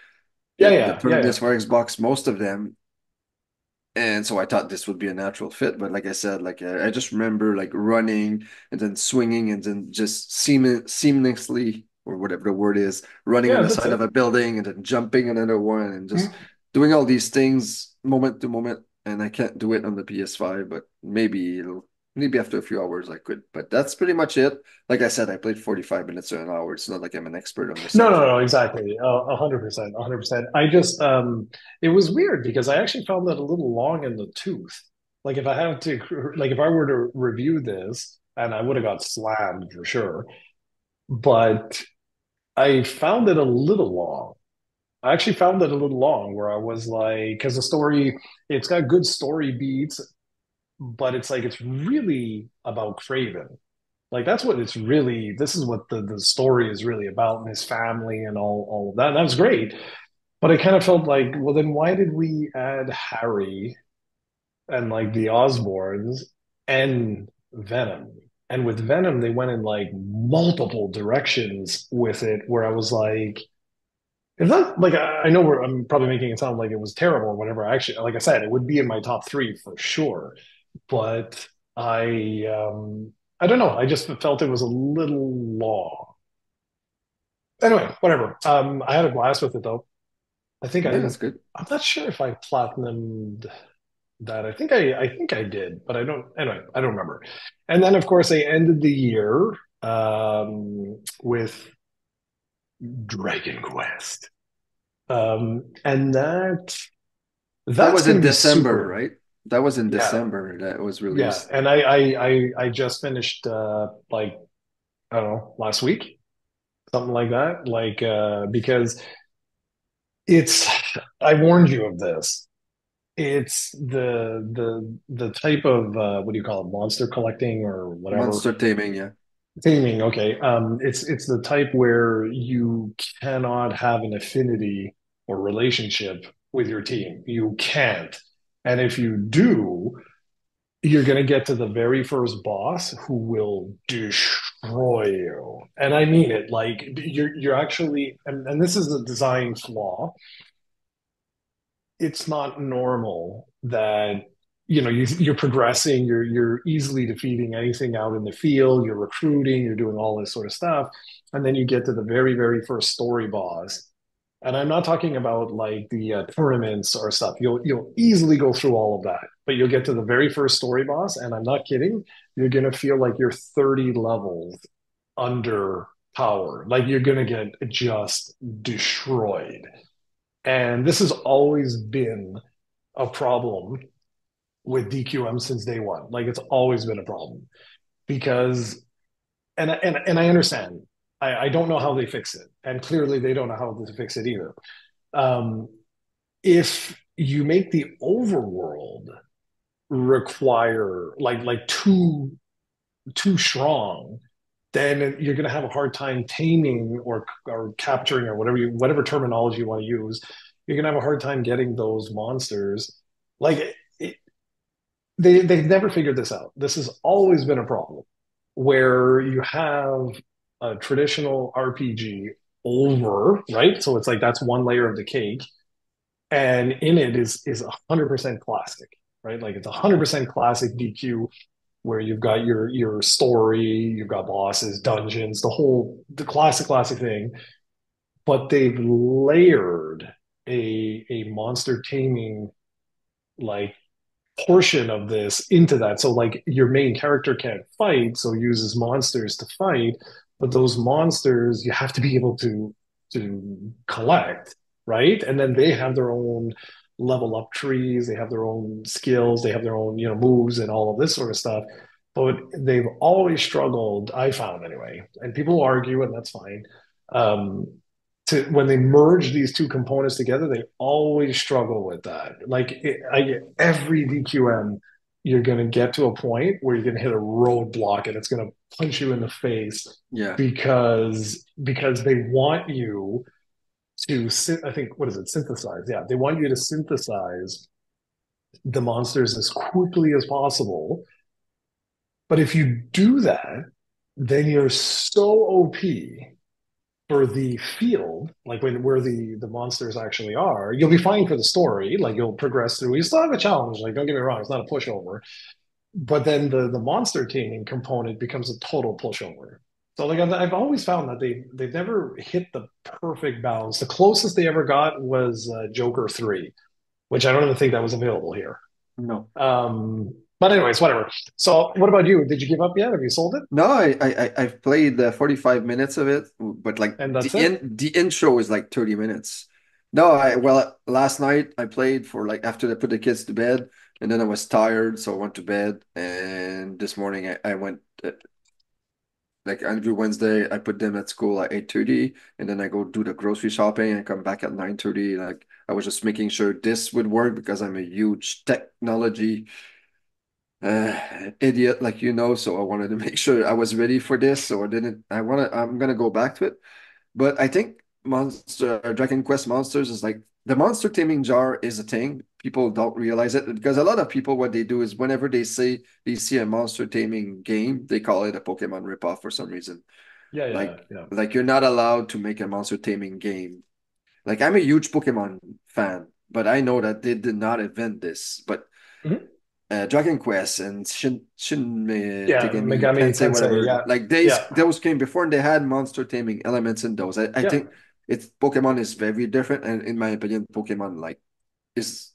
yeah, the yeah, term yeah, is for Xbox, most of them. And so I thought this would be a natural fit, but like I said, like I just remember like running and then swinging and then just seamlessly or whatever the word is, running on yeah. the That's side of it. a building and then jumping another one and just Mm. doing all these things moment to moment. And I can't do it on the PS5, but maybe after a few hours I could. But that's pretty much it. Like I said, I played 45 minutes or an hour. It's not like I'm an expert on the No, no, subject. no, exactly. 100%, 100%. I just, it was weird because I actually found that a little long in the tooth. Like if I had to, like if I were to review this, and I would have got slammed for sure, but I found it a little long. I actually found it a little long where I was like, because the story, it's got good story beats, but it's like, it's really about Craven. Like that's what it's really, this is what the story is really about and his family and all of that. And that was great. But I kind of felt like, well, then why did we add Harry and like the Osborns and Venom? And with Venom, they went in like multiple directions with it, where I was like, it's not like I know I'm probably making it sound like it was terrible or whatever. Actually, like I said, it would be in my top three for sure. But I don't know. I just felt it was a little long. Anyway, whatever. I had a blast with it though. I think I Yeah, didn't. that's good. I'm not sure if I platinumed that. I think I did, but I don't. Anyway, I don't remember. And then of course I ended the year with Dragon Quest, and That that's was going in to be December, super. right? That was in Yeah, December that was yeah. released. And I just finished like I don't know last week, something like that. Like because it's I warned you of this. It's the type of what do you call it, monster collecting or whatever. Monster Taming, yeah. Taming, okay. It's the type where you cannot have an affinity or relationship with your team. You can't. And if you do, you're going to get to the very first boss who will destroy you. And I mean it. Like you're actually, and this is a design flaw. It's not normal that you're progressing, you're easily defeating anything out in the field, you're recruiting, you're doing all this sort of stuff, and then you get to the very first story boss. And I'm not talking about like the tournaments or stuff. You'll easily go through all of that, but you'll get to the very first story boss, and I'm not kidding. You're gonna feel like you're 30 levels under power, like you're gonna get just destroyed. And this has always been a problem with DQM since day one. Like it's always been a problem because, and I understand. I don't know how they fix it, and clearly they don't know how to fix it either. Um, if you make the overworld require like too strong, then you're going to have a hard time taming or capturing or whatever terminology you want to use. You're going to have a hard time getting those monsters. Like it, they've never figured this out. This has always been a problem where you have a traditional RPG over, right? So it's like that's one layer of the cake, and in it is 100% classic, right? Like it's 100% classic DQ where you've got your story, you've got bosses, dungeons, the classic thing, but they've layered a monster taming like portion of this into that. So like your main character can't fight, so uses monsters to fight, but those monsters you have to be able to collect, right? And then they have their own level up trees, they have their own skills, they have their own, moves and all of this sort of stuff. But they've always struggled, I found anyway, and people argue, and that's fine. Um, when they merge these two components together, they always struggle with that. Like every DQM, you're going to get to a point where you're going to hit a roadblock and it's going to punch you in the face Yeah. because they want you to I think what is it synthesize? Yeah, they want you to synthesize the monsters as quickly as possible. But if you do that, then you're so OP for the field, like where the monsters actually are, you'll be fine for the story. Like you'll progress through. You still have a challenge. Like don't get me wrong, it's not a pushover. But then the monster taming component becomes a total pushover. So like I've always found that they've never hit the perfect balance. The closest they ever got was Joker 3, which I don't even think that was available here. No. But anyways, whatever. So what about you? Did you give up yet? Have you sold it? No, I've played 45 minutes of it, but like And that's it? the intro is like 30 minutes. No, last night I played for like after I put the kids to bed, and then I was tired, so I went to bed. And this morning I went like every Wednesday I put them at school at 8:30, and then I go do the grocery shopping and come back at 9:30. Like I was just making sure this would work because I'm a huge technology idiot like so I wanted to make sure I was ready for this, so I'm gonna go back to it. But I think Dragon Quest Monsters is like the monster taming jar is a thing. People don't realize it because a lot of people, what they do is whenever they say they see a monster taming game, they call it a Pokemon ripoff for some reason. Yeah, yeah, like yeah. like you're not allowed to make a monster taming game. Like I'm a huge Pokemon fan, but I know that they did not invent this. But Mhm. Dragon Quest and Shin Yeah, Tegami Megami Tensei, Tensei. whatever. Yeah, Like yeah, those came before, and they had monster taming elements in those. I yeah. think it's Pokemon is very different, and in my opinion, Pokemon like is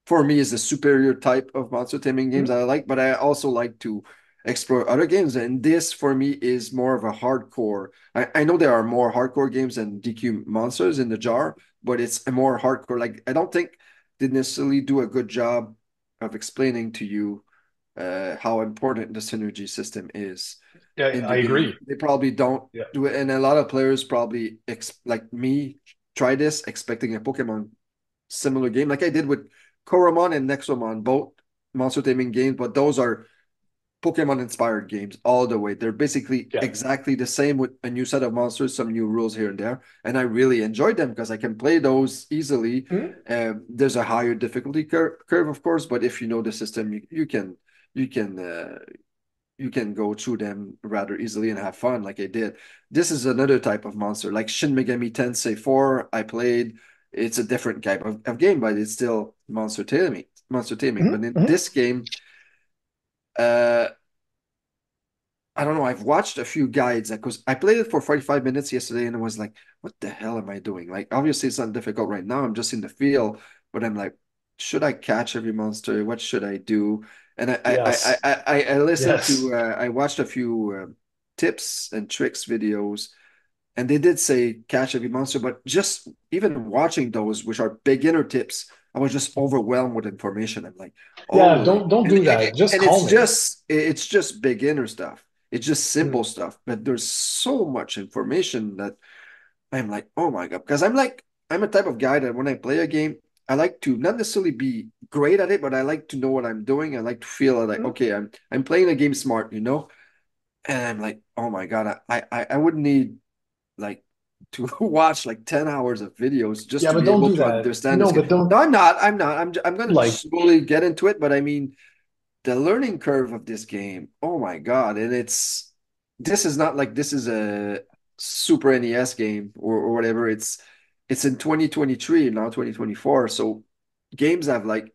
for me is the superior type of monster taming games that I Mhm. like. But I also like to explore other games, and this for me is more of a hardcore. I know there are more hardcore games than DQ Monsters in the jar, but it's a more hardcore. Like I don't think they necessarily do a good job of explaining to you how important the synergy system is Yeah, in I the game. agree. They probably don't Yeah. do it, and a lot of players probably like me try this expecting a Pokemon similar game, like I did with Koromon and Nexomon, both monster taming games, but those are Pokemon inspired games all the way. They're basically Yeah. exactly the same with a new set of monsters, some new rules here and there, and I really enjoyed them because I can play those easily. Mhm. There's a higher difficulty curve, of course, but if you know the system, you can you can go through them rather easily and have fun like I did. This is another type of monster, like Shin Megami Tensei 4. I played. It's a different type of game, but it's still monster taming. Monster taming. But Mhm. in Mhm. this game, uh, I don't know. I've watched a few guides because I played it for 45 minutes yesterday and I was like, what the hell am I doing? Like, obviously, it's not difficult right now. I'm just in the field, but I'm like, should I catch every monster? What should I do? And Yes. I listened to, Yes. I watched a few tips and tricks videos, and they did say catch every monster, but just even watching those, which are beginner tips, I was just overwhelmed with information. I'm like, Yeah, holy, don't do that. Just and call me. it's just beginner stuff. It's just simple Mhm. stuff, but there's so much information that I'm like, oh my God. Because I'm a type of guy that when I play a game, I like to not necessarily be great at it, but I like to know what I'm doing. I like to feel like, Mhm. okay, I'm playing a game smart, And I'm like, oh my God, I would need like to watch like 10 hours of videos just Yeah, to but be don't able do to that. understand this No, game. but don't No, I'm not. I'm not. I'm gonna like, slowly get into it, but I mean the learning curve of this game, oh my God. And this is not like this is a Super NES game or whatever. It's in 2023, now 2024. So games have like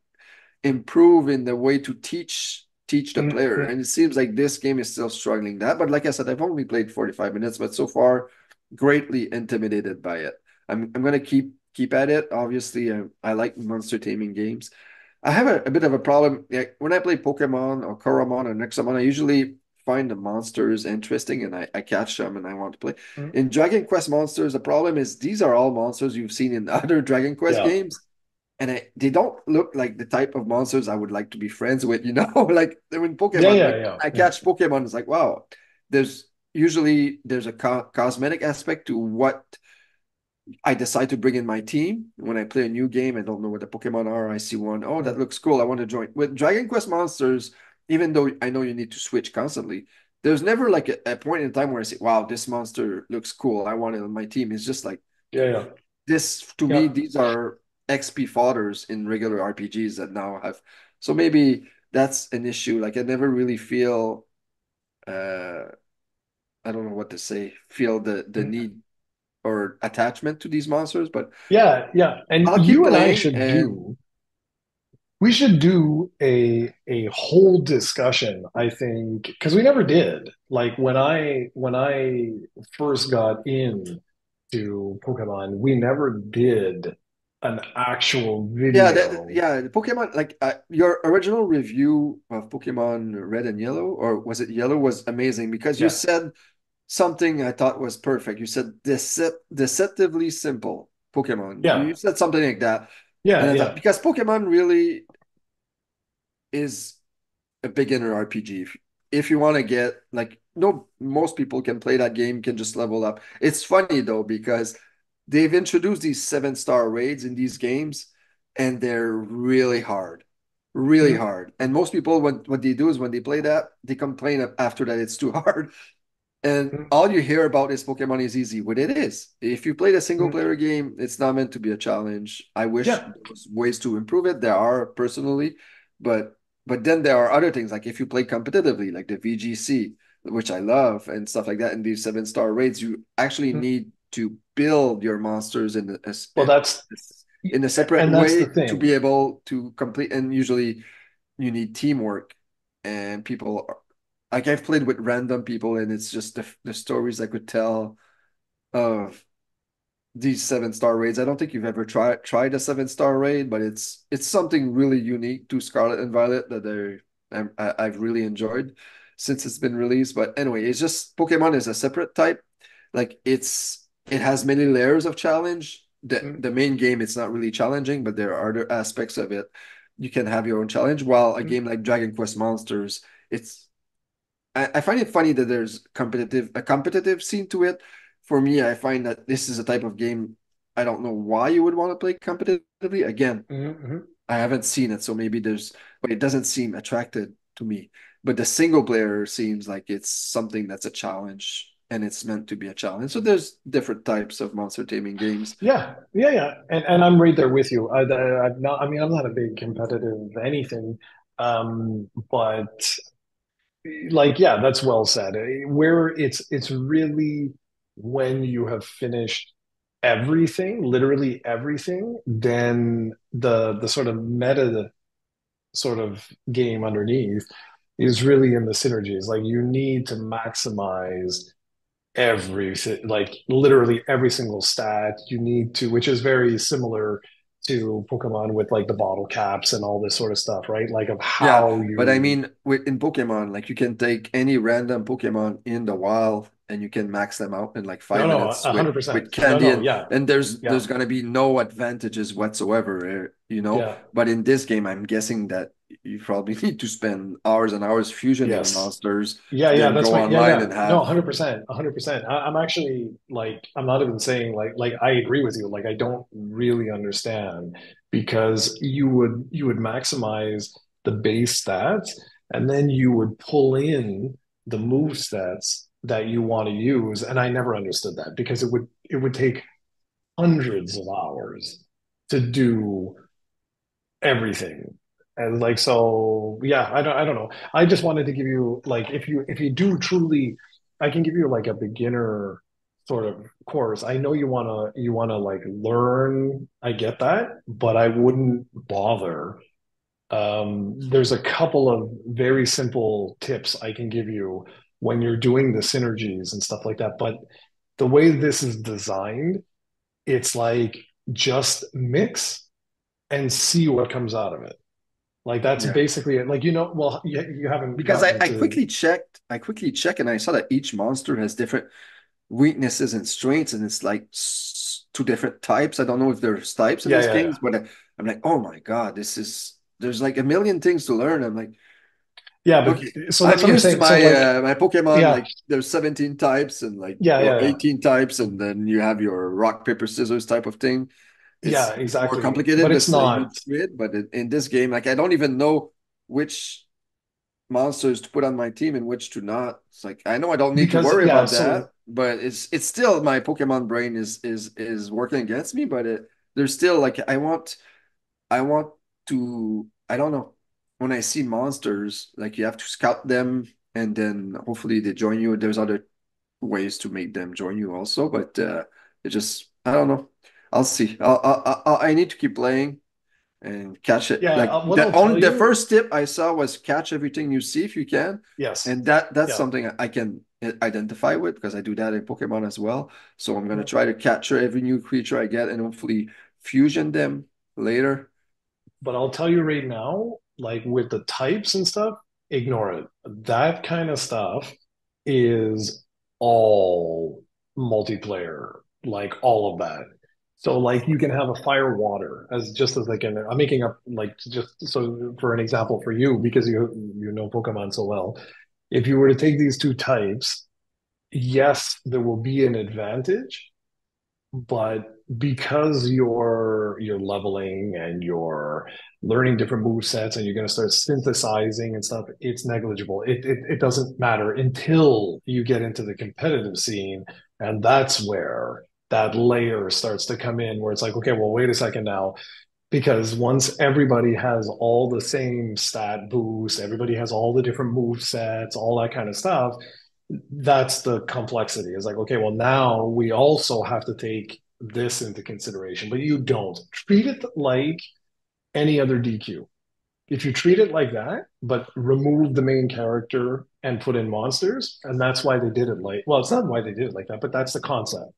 improve in the way to teach the mm, player. mm, And it seems like this game is still struggling that. But like I said, I've only played 45 minutes, but so far greatly intimidated by it. I'm gonna keep at it. Obviously, I like monster taming games. I have a bit of a problem. Like when I play Pokemon or Koromon or Nexamon, I usually find the monsters interesting and I catch them and I want to play. mm. In Dragon Quest monsters, the problem is these are all monsters you've seen in other Dragon Quest Yeah, games and they don't look like the type of monsters I would like to be friends with, you know? Like when yeah, Pokemon, yeah, like yeah, I yeah, catch Pokemon, it's like, wow, there's a cosmetic aspect to what I decide to bring in my team. When I play a new game, I don't know what the Pokemon are. I see one, oh, that mm, looks cool. I want to join. With Dragon Quest monsters, even though I know you need to switch constantly, there's never like a point in time where I say, wow, this monster looks cool. I want it on my team. It's just like yeah, yeah, this to me, yeah. these are XP fodders in regular RPGs that now have. So maybe that's an issue. Like I never really feel uh I don't know what to say, feel the Mm. need or attachment to these monsters, but Yeah, yeah. And I'll keep you and I playing should and do we should do a whole discussion, I think, because we never did. Like when I first got in to Pokemon, we never did an actual yeah, video. yeah, the Pokemon like your original review of Pokemon Red and Yellow, or was it Yellow, was amazing because you Yeah, said something I thought was perfect. You said deceptively simple Pokemon. You yeah, said something like that. And yeah, I thought yeah, because Pokemon really is a beginner RPG. If you want to get like no, most people can play that game, can just level up. It's funny though because they've introduced these 7-star raids in these games, and they're really hard, really mm, hard. And most people, what they do is when they play that, they complain after that it's too hard. And mm, all you hear about is Pokemon is easy. What it is. If you played a single mm. player game, it's not meant to be a challenge. I wish Yeah, there was ways to improve it. There are personally, but then there are other things like if you play competitively, like the VGC, which I love and stuff like that, and these 7-star raids, you actually mm. need to build your monsters Well, in a separate and that's the way to be thing. able to complete. And usually you need teamwork and people like I've played with random people and it's just the stories I could tell of these 7-star raids. I don't think you've ever tried a 7-star raid, but it's something really unique to Scarlet and Violet that I've really enjoyed since it's been released. But anyway, it's just Pokemon is a separate type. Like it has many layers of challenge. Mm, The main game it's not really challenging, but there are other aspects of it. You can have your own challenge. While a mm, game like Dragon Quest Monsters, it's I find it funny that there's a competitive scene to it. For me, I find that this is a type of game I don't know why you would want to play competitively. Again, mm, mm. I haven't seen it, so maybe but it doesn't seem attracted to me. But the single player seems like it's something that's a challenge and it's meant to be a challenge. So there's different types of monster taming games. Yeah, yeah, yeah, and I'm right there with you. I'm not. I mean, I'm not a big competitive anything, but like, yeah, that's well said. Where it's really when you have finished everything, literally everything, then the sort of meta sort of game underneath is really in the synergies. Like you need to maximize everything, like literally every single stat you need to, which is very similar to Pokemon with like the bottle caps and all this sort of stuff, right? Like of Yeah, how but I you, mean, in Pokemon, like you can take any random Pokemon in the wild and you can max them out in like no, five no, minutes a hundred with percent. No, candy, no, yeah, and yeah, there's gonna be no advantages whatsoever, you know. yeah, But in this game, I'm guessing that you probably need to spend hours and hours fusioning yes. monsters Yeah, to yeah, then that's go my yeah, online yeah. and No, have 100%, 100%. I'm actually like I'm not even saying like I agree with you. Like I don't really understand because you would maximize the base stats and then you would pull in the move sets that you want to use. And I never understood that because it would take hundreds of hours to do everything. And like so yeah, I don't know. I just wanted to give you like if you do truly I can give you like a beginner sort of course. I know you wanna like learn, I get that, but I wouldn't bother. There's a couple of very simple tips I can give you when you're doing the synergies and stuff like that. But the way this is designed, it's like just mix and see what comes out of it. Like that's Yeah. basically it. Like well, you haven't Because gotten into. I quickly checked and I saw that each monster has different weaknesses and strengths, and it's like two different types. I don't know if there's types in Yeah, this yeah, game, yeah, but I'm like, oh my God, there's like a million things to learn. I'm like, yeah. okay, But so I'm that's what I'm used to saying. So like, my Pokemon, yeah, like there's 17 types and like yeah, or yeah, yeah, 18 types, and then you have your rock, paper, scissors type of thing. yeah, It's more exactly. complicated, But but it's it's a not huge grid. But in this game, like I don't even know which monsters to put on my team and which to not. It's like I know I don't need to because worry yeah. about So that, but it's still my Pokemon brain is working against me. But there's still like I want to I don't know when I see monsters like you have to scout them and then hopefully they join you. There's other ways to make them join you also, but it just I don't know. I'll see. I need to keep playing and catch it. yeah, Like what I'll tell the you. first tip I saw was catch everything you see if you can, Yes. and that's Yeah. something I can identify with because I do that in Pokemon as well. So I'm gonna Yeah. try to capture every new creature I get and hopefully fusion them later. But I'll tell you right now, like with the types and stuff, ignore it. That kind of stuff is all multiplayer, like all of that. So like you can have a fire water as just as like I'm making up like just so for an example for you because you know Pokemon so well. If you were to take these two types, yes, there will be an advantage, but because you're leveling and you're learning different move sets and you're going to start synthesizing and stuff, it's negligible. It doesn't matter until you get into the competitive scene, and that's where that layer starts to come in, where it's like, okay, well, wait a second now, because once everybody has all the same stat boosts, everybody has all the different move sets, all that kind of stuff, that's the complexity. It's like, okay, well, now we also have to take this into consideration, but you don't treat it like any other DQ. If you treat it like that, but remove the main character and put in monsters, and that's why they did it like, well, it's not why they did it like that, but that's the concept.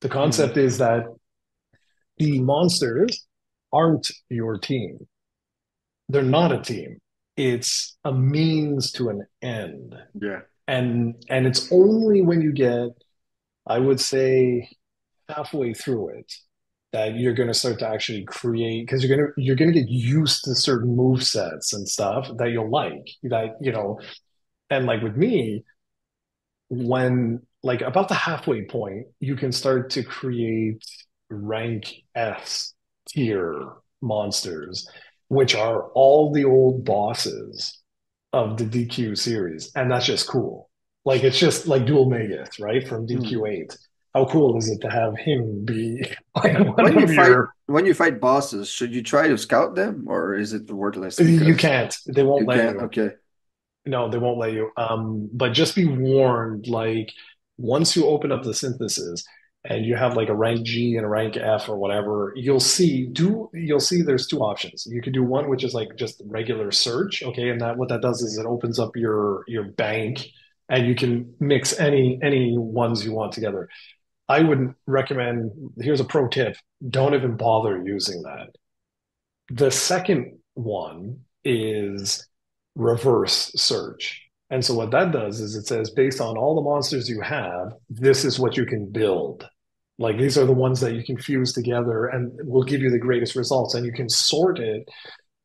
The Mhm. concept is that the monsters aren't your team. They're not a team. It's a means to an end. Yeah. And it's only when you get, I would say, halfway through it that you're going to start to actually create because you're going to get used to certain move sets and stuff that you'll like that and like with me when like about the halfway point you can start to create rank S tier monsters which are all the old bosses of the DQ series, and that's just cool. Like it's just like Dual Megath, right, from Mhm. DQ8. How cool is it to have him be like one of your? When you fight bosses, should you try to scout them or is it worthless You because can't. They won't you let can't? you. Okay. No, they won't let you. But just be warned. Like once you open up the synthesis and you have like a rank G and a rank F or whatever, you'll see there's two options. You could do one which is like just regular search, okay, and that what that does is it opens up your bank and you can mix any ones you want together. I would recommend, here's a pro tip, don't even bother using that. The second one is reverse search. And so what that does is it says, based on all the monsters you have, this is what you can build. Like these are the ones that you can fuse together and will give you the greatest results. And you can sort it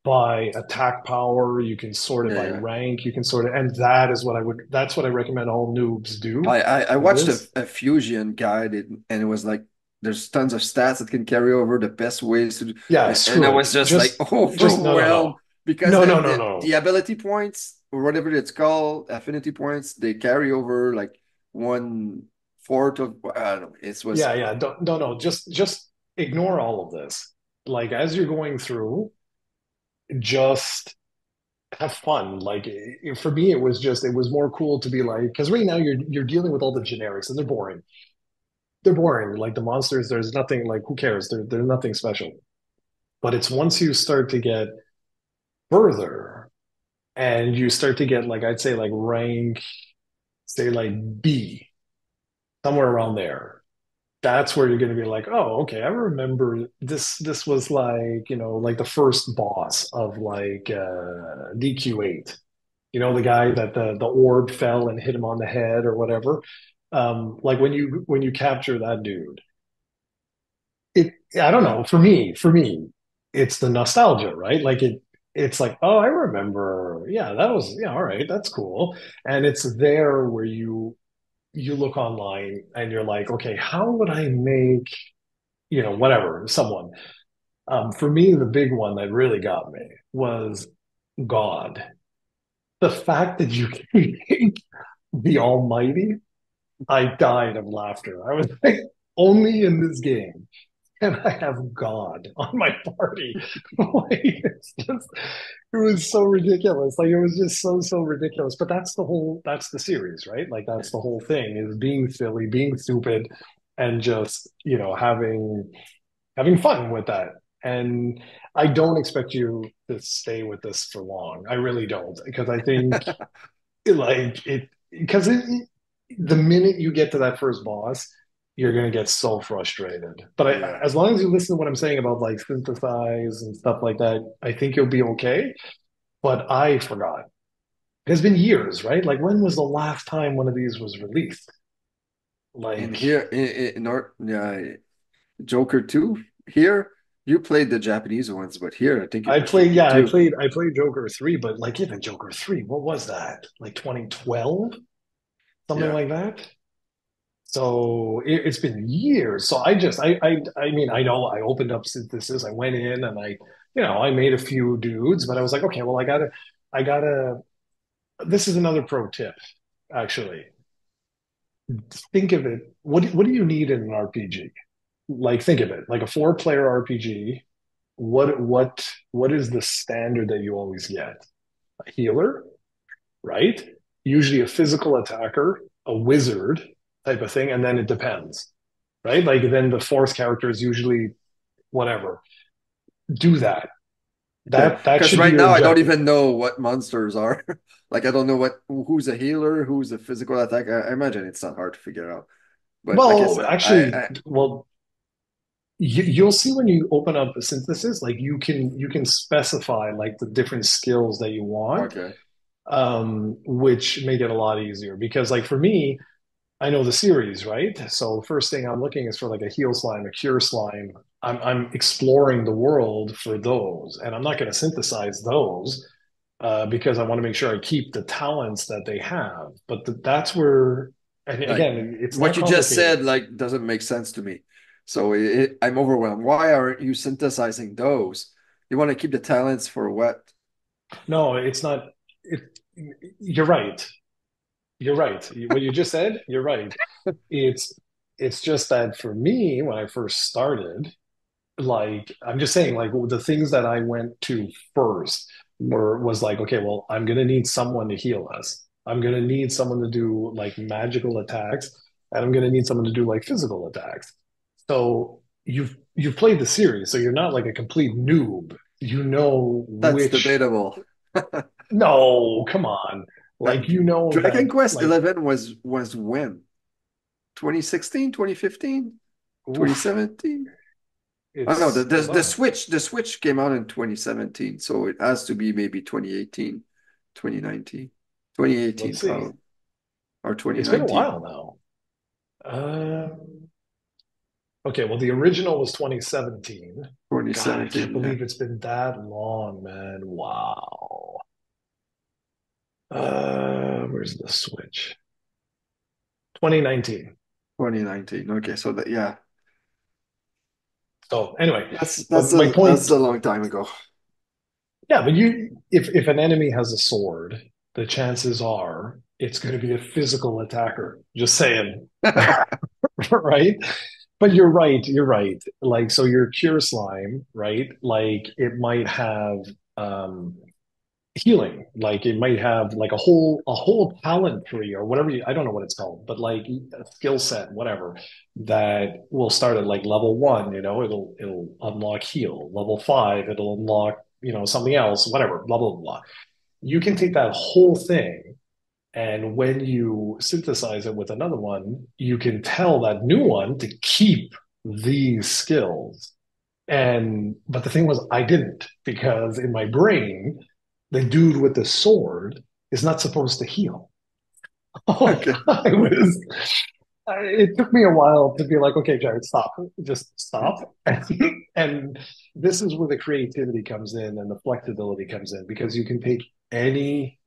by attack power, you can sort it Yeah, by yeah. rank, you can sort it, and that's what I recommend all noobs do I with watched this. a fusion guide and it was like there's tons of stats that can carry over the best ways to do, Yeah, and I screw it. was just like Just no, no, overwhelmed no. because No, the, no, no, the no. the ability points or whatever it's called, affinity points, they carry over like 1/4 of I don't know. It was Yeah, yeah. Don't, no, no. Just ignore all of this. Like as you're going through, just have fun. Like for me, it was more cool to be like because right now you're dealing with all the generics and they're boring. They're boring. Like the monsters, there's nothing like who cares? There's nothing special. But it's once you start to get further and you start to get like I'd say like rank, say like B, somewhere around there. That's where you're going to be like, oh, okay, I remember this. This was like, like the first boss of like DQ8. The guy that the orb fell and hit him on the head or whatever. Like when you capture that dude, I don't yeah. know. For me, it's the nostalgia, right? Like it's like, oh, I remember. Yeah, that was yeah, all right, that's cool. And it's there where you look online and you're like, okay, how would I make whatever someone. For me, the big one that really got me was God. The fact that you can make the Almighty, I died of laughter. I was like, only in this game can I have God on my party. Like, it was so ridiculous. Like, it was just so ridiculous. But that's the series, right? Like, that's the whole thing is being silly, being stupid, and just, having fun with that. And I don't expect you to stay with this for long. I really don't, because I think like it because the minute you get to that first boss, you're gonna get so frustrated. But Yeah. as long as you listen to what I'm saying about like synthesize and stuff like that, I think you'll be okay. But I forgot. It's been years, right? Like when was the last time one of these was released? In Like here in our yeah, Joker 2 here, you played the Japanese ones, but here I think it I was played, Joker yeah, 2. I played Joker 3, but like even Joker 3, what was that? Like 2012, something Yeah. like that. So it's been years. So I mean, I know I opened up synthesis, I went in and I made a few dudes, but I was like, okay, well, I gotta, this is another pro tip, actually. Think of it. What do you need in an RPG? Like, think of it like a four-player RPG. What is the standard that you always get? A healer, right? Usually a physical attacker, a wizard type of thing, and then it depends, right? Like then the fourth character is usually whatever. Do that. Okay. That Because should be right your now I don't objective. even know what monsters are. Like I don't know who's a healer, who's a physical attack. I imagine it's not hard to figure out. But like I Well, said, actually, well, you'll see when you open up the synthesis, like you can specify like the different skills that you want, okay. which make it a lot easier. Because like for me, I know the series, right? So first thing I'm looking is for like a heal slime, a cure slime. I'm exploring the world for those, and I'm not going to synthesize those because I want to make sure I keep the talents that they have. But that's where, and Like again, it's what not you just complicated. said like doesn't make sense to me. So I'm overwhelmed. Why aren't you synthesizing those? You want to keep the talents for what? No, it's not. It, you're right. You're right. What you just said, you're right. It's it's just that for me, when I first started, like I'm just saying, like the things that I went to first was like, okay, well, I'm gonna need someone to heal us. I'm gonna need someone to do like magical attacks, and I'm gonna need someone to do like physical attacks. So you've played the series, so you're not like a complete noob. You know That's which. debatable. No, come on. Like you know Dragon that Quest like 11 was when? 2016, 2015, oof, 2017? Oh no, it's hold on. The Switch came out in 2017, so it has to be maybe 2018, 2019, Let's 2018 see. probably, or It's been a 2019, while now. Okay, well, the original was 2017. God, I can't 2017. Yeah. believe it's been that long, man. Wow. Where's the Switch? 2019. 2019. Okay, so that yeah, So anyway, that's but that's my a point, long time ago. Yeah, but if an enemy has a sword, the chances are it's going to be a physical attacker. Just saying, right? But you're right. You're right. Like, so your cure slime, right? Like, it might have um, healing. Like, it might have like a whole talent tree or whatever. I don't know what it's called, but like a skill set, whatever, that will start at like level one. It'll unlock heal. Level five, it'll unlock something else. Whatever. Blah blah blah. You can take that whole thing. And when you synthesize it with another one, you can tell that new one to keep these skills. But the thing was, I didn't because in my brain, the dude with the sword is not supposed to heal. Okay. It took me a while to be like, okay, Jared, stop, just stop. And this is where the creativity comes in and the flexibility comes in because you can take any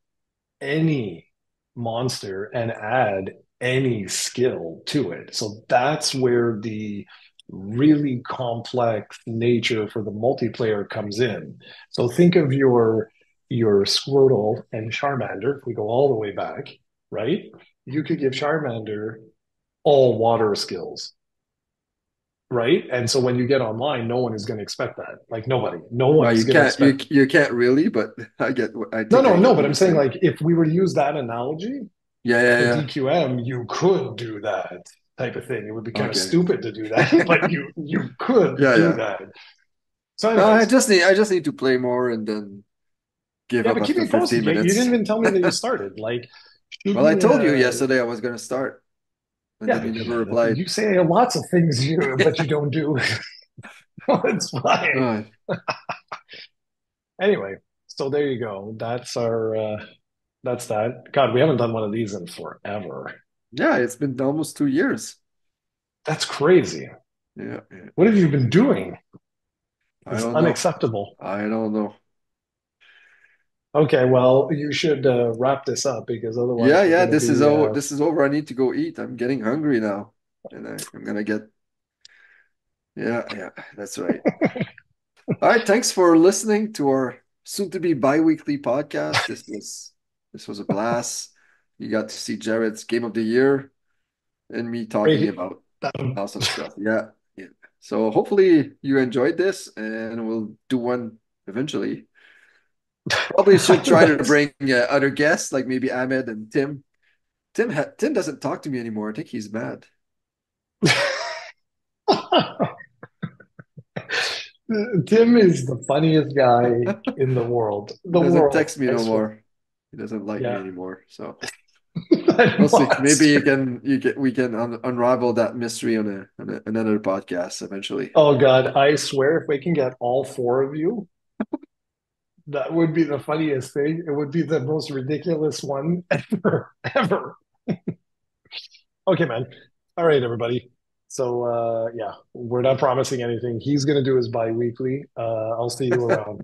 monster and add any skill to it. So that's where the really complex nature for the multiplayer comes in. So think of your Squirtle and Charmander, if we go all the way back, right? You could give Charmander all water skills, right? And so when you get online, no one is going to expect that. Like nobody, no one Well, is you going to can't expect. you can't really, but I No, think no, I no. get what But you're I'm saying saying. like if we were to use that analogy, Yeah, yeah, for yeah. DQM, you could do that type of thing. It would be kind of Okay. stupid to do that, but you could Yeah, do yeah. that. So, No, anyways, I just need to play more and then give yeah, up but keep after me posted. 15 You didn't minutes. even tell me that you started. Like, shoot Well, I me. told you yesterday I was gonna start, and Yeah, then you but never replied. you say lots of things but you don't do. It's fine. Uh, Anyway, so there you go. That's that. God, we haven't done one of these in forever. yeah, it's been almost 2 years. That's crazy. Yeah, yeah, What have yeah. you been doing? I It's don't know. unacceptable. I don't know. Okay, well, you should wrap this up because Yeah, otherwise we're yeah. going to This is be. over. This is over. I need to go eat. I'm getting hungry now, and I'm gonna get. Yeah, yeah. That's right. All right. Thanks for listening to our soon-to-be bi-weekly podcast. This was a blast. You got to see Jared's game of the year and me talking Great. about awesome stuff. Yeah, yeah. So hopefully you enjoyed this, and we'll do one eventually. Probably should try to That's- bring other guests like maybe Ahmed and Tim. Tim doesn't talk to me anymore. I think he's mad. Tim is the funniest guy in the world. He The doesn't world, text me I no swear. more. He doesn't like me Yeah. anymore. So we'll That see. Maybe monster. we can unravel that mystery on another podcast eventually. Oh God, I swear if we can get all four of you, that would be the funniest thing. It would be the most ridiculous one ever, ever. Okay, man. All right, everybody. So yeah, we're not promising anything. He's gonna do his bi-weekly. I'll see you around.